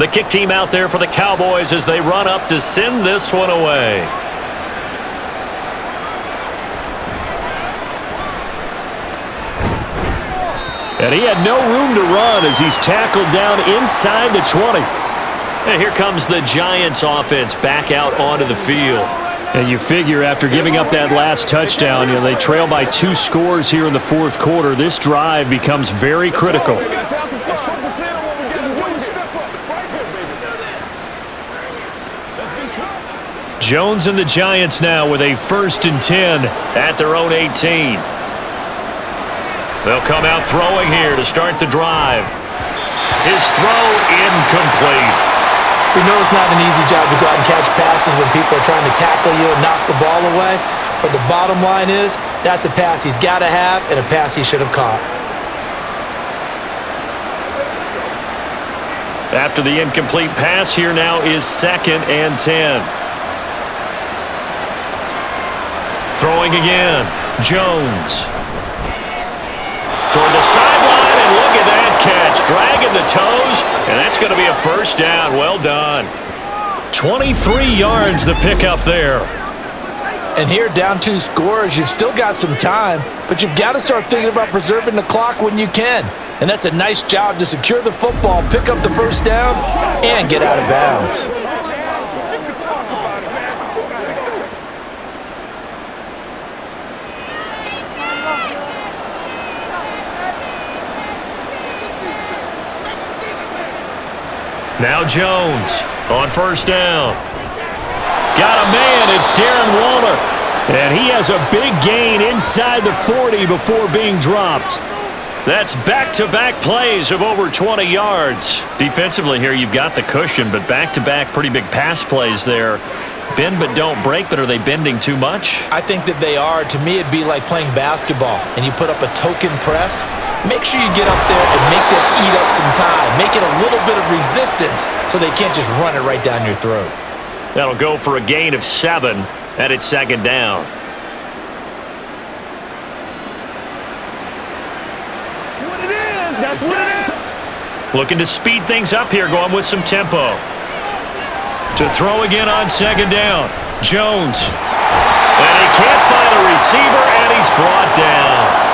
The kick team out there for the Cowboys as they run up to send this one away. And he had no room to run as he's tackled down inside the 20. And here comes the Giants offense back out onto the field. And you figure after giving up that last touchdown, they trail by 2 scores here in the fourth quarter. This drive becomes very critical. Jones and the Giants now with a 1st and 10 at their own 18. They'll come out throwing here to start the drive. His throw incomplete.
We know it's not an easy job to go out and catch passes when people are trying to tackle you and knock the ball away. But the bottom line is, that's a pass he's got to have and a pass he should have caught.
After the incomplete pass, here now is 2nd and 10. Throwing again, Jones. Toward the sideline, and look at that catch. Dragging the toes, and that's going to be a 1st down. Well done. 23 yards the pickup there.
And here, down 2 scores, you've still got some time, but you've got to start thinking about preserving the clock when you can. And that's a nice job to secure the football, pick up the 1st down, and get out of bounds.
Now Jones on 1st down. Got a man, it's Darren Waller. And he has a big gain inside the 40 before being dropped. That's back-to-back plays of over 20 yards. Defensively here, you've got the cushion, but back-to-back pretty big pass plays there. Bend but don't break, but are they bending too much?
I think that they are. To me, it'd be like playing basketball, and you put up a token press. Make sure you get up there and make them eat up some time. Make it a little bit of resistance so they can't just run it right down your throat.
That'll go for a gain of 7, and it's 2nd down.
That's what it is.
Looking to speed things up here, going with some tempo. To throw again on 2nd down. Jones. And he can't find a receiver, and he's brought down.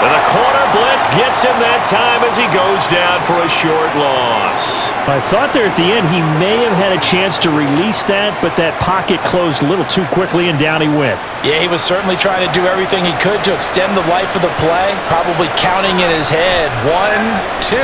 And the corner blitz gets him that time as he goes down for a short loss.
I thought there at the end he may have had a chance to release that, but that pocket closed a little too quickly, and down he went.
Yeah, he was certainly trying to do everything he could to extend the life of the play, probably counting in his head 1, 2,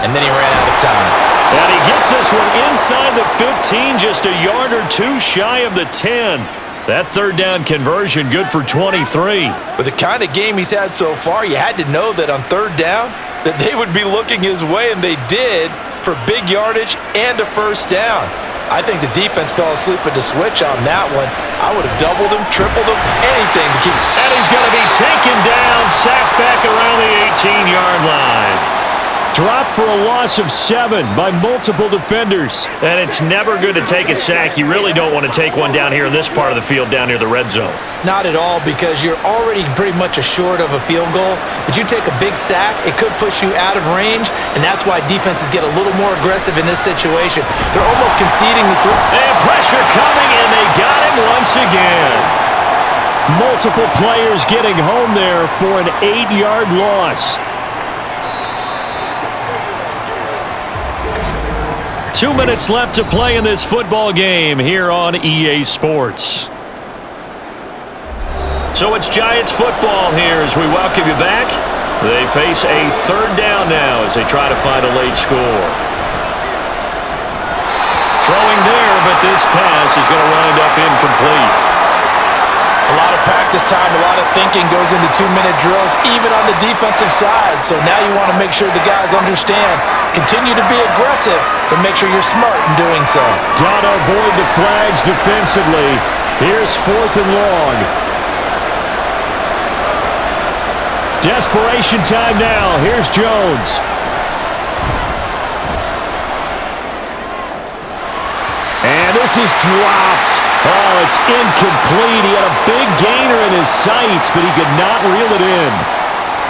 and then he ran out of time.
And he gets this one inside the 15, just a yard or 2 shy of the 10. That 3rd down conversion good for 23.
With the kind of game he's had so far, you had to know that on 3rd down that they would be looking his way, and they did, for big yardage and a 1st down. I think the defense fell asleep at the switch on that one. I would have doubled him, tripled him, anything to keep.
And he's going to be taken down, sacked back around the 18-yard line.
Dropped for a loss of 7 by multiple defenders.
And it's never good to take a sack. You really don't want to take one down here in this part of the field, down near the red zone.
Not at all, because you're already pretty much assured of a field goal. But you take a big sack, it could push you out of range, and that's why defenses get a little more aggressive in this situation. They're almost conceding the throw.
And pressure coming, and they got him once again.
Multiple players getting home there for an 8-yard loss.
2 minutes left to play in this football game here on EA Sports. So it's Giants football here as we welcome you back. They face a 3rd down now as they try to find a late score. Throwing there, but this pass is going to wind up incomplete.
A lot of practice time, a lot of thinking goes into 2-minute drills, even on the defensive side. So now you want to make sure the guys understand. Continue to be aggressive, but make sure you're smart in doing so.
Got to avoid the flags defensively. Here's 4th and long. Desperation time now. Here's Jones. And this is dropped. Oh, it's incomplete. He had a big gainer in his sights, but he could not reel it in.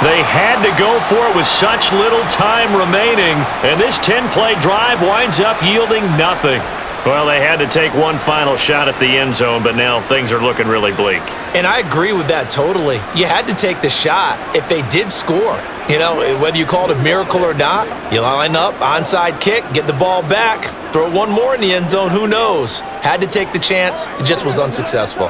They had to go for it with such little time remaining, and this 10-play drive winds up yielding nothing. Well, they had to take one final shot at the end zone, but now things are looking really bleak.
And I agree with that totally. You had to take the shot if they did score. You know, whether you call it a miracle or not, you line up, onside kick, get the ball back, throw one more in the end zone, who knows? Had to take the chance, it just was unsuccessful.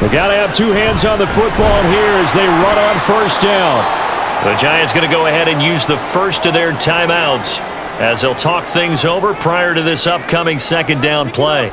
They got to have two hands on the football here as they run on first down.
The Giants going to go ahead and use the first of their timeouts as they'll talk things over prior to this upcoming second down play.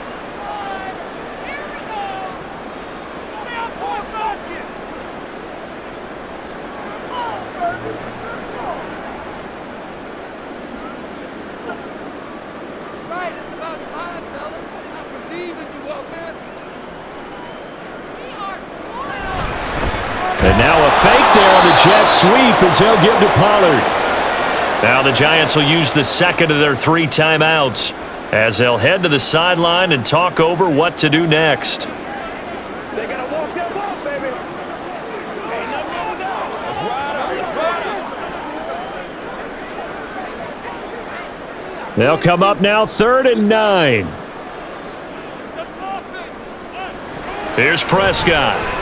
And now a fake there on the jet sweep as they'll give to Pollard.
Now the Giants will use the second of their 3 timeouts as they'll head to the sideline and talk over what to do next.
They gotta walk that ball, baby. Ain't nothing wrong with that. Let's ride up.
They'll come up now 3rd and 9.
Here's Prescott.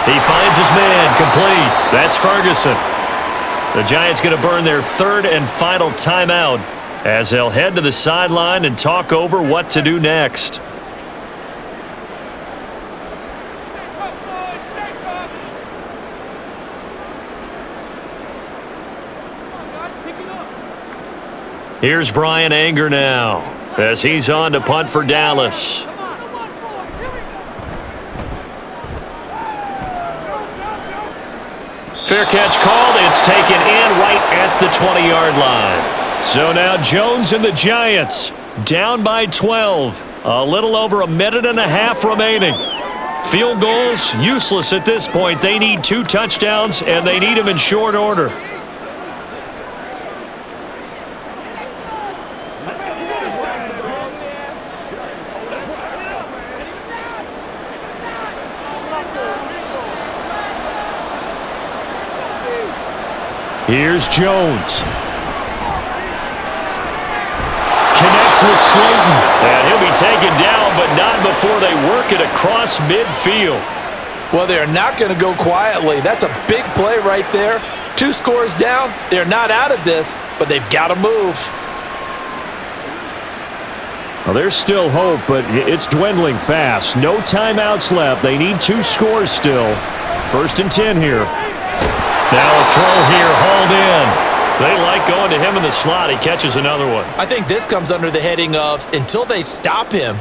He finds his man, complete. That's Ferguson. The Giants going to burn their 3rd and final timeout as they'll head to the sideline and talk over what to do next. Here's Brian Anger now as he's on to punt for Dallas. Fair catch called. It's taken in right at the 20-yard line. So now Jones and the Giants down by 12. A little over a minute and a half remaining. Field goals useless at this point. They need 2 touchdowns, and they need them in short order.
Here's Jones. Connects with Slayton.
And he'll be taken down, but not before they work it across midfield.
Well, they're not going to go quietly. That's a big play right there. 2 scores down. They're not out of this, but they've got to move.
Well, there's still hope, but it's dwindling fast. No timeouts left. They need 2 scores still. 1st and 10 here.
Now a throw here, hauled in. They like going to him in the slot. He catches another one.
I think this comes under the heading of until they stop him,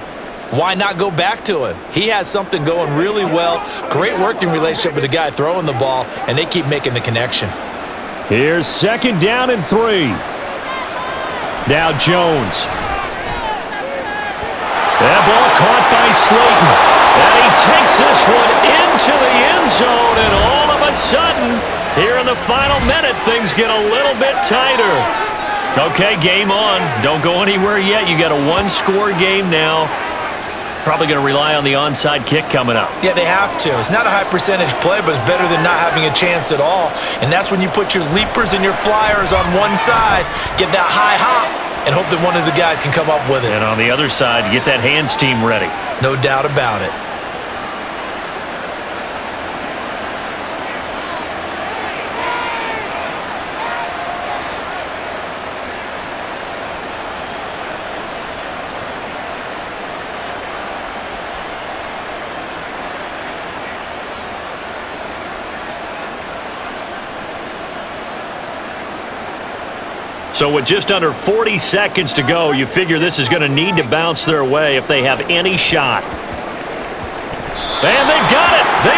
why not go back to him? He has something going really well. Great working relationship with the guy throwing the ball, and they keep making the connection.
Here's 2nd down and 3. Now Jones.
That ball caught by Slayton. And he takes this one into the end zone, and all of a sudden, here in the final minute, things get a little bit tighter. Okay, game on. Don't go anywhere yet. You got a 1-score game now. Probably going to rely on the onside kick coming up.
Yeah, they have to. It's not a high percentage play, but it's better than not having a chance at all. And that's when you put your leapers and your flyers on one side, get that high hop, and hope that one of the guys can come up with it.
And on the other side, get that hands team ready.
No doubt about it.
So with just under 40 seconds to go, you figure this is going to need to bounce their way if they have any shot. And they've got it. They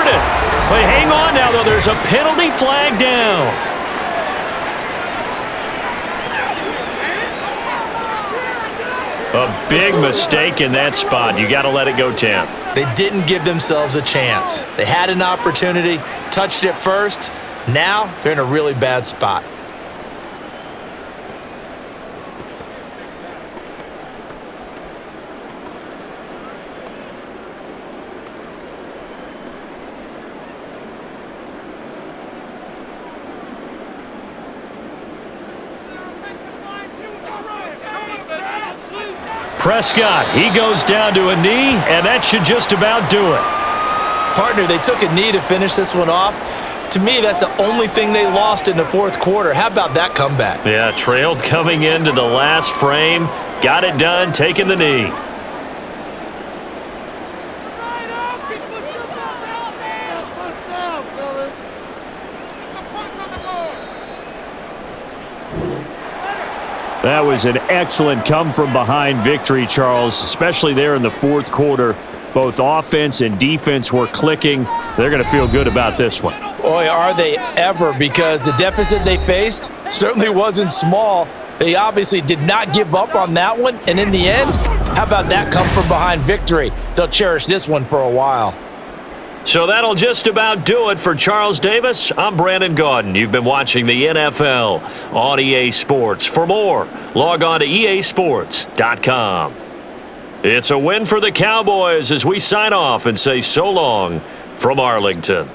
converted. But hang on now, though. There's a penalty flag down. A big mistake in that spot. You got to let it go 10.
They didn't give themselves a chance. They had an opportunity, touched it first. Now they're in a really bad spot.
Prescott, he goes down to a knee, and that should just about do it.
Partner, they took a knee to finish this one off. To me, that's the only thing they lost in the fourth quarter. How about that comeback?
Yeah, trailed coming into the last frame. Got it done, taking the knee. That was an excellent come-from-behind victory, Charles, especially there in the fourth quarter. Both offense and defense were clicking. They're going to feel good about this one.
Boy, are they ever, because the deficit they faced certainly wasn't small. They obviously did not give up on that one, and in the end, how about that come-from-behind victory? They'll cherish this one for a while.
So that'll just about do it for Charles Davis. I'm Brandon Gaudin. You've been watching the NFL on EA Sports. For more, log on to easports.com. It's a win for the Cowboys as we sign off and say so long from Arlington.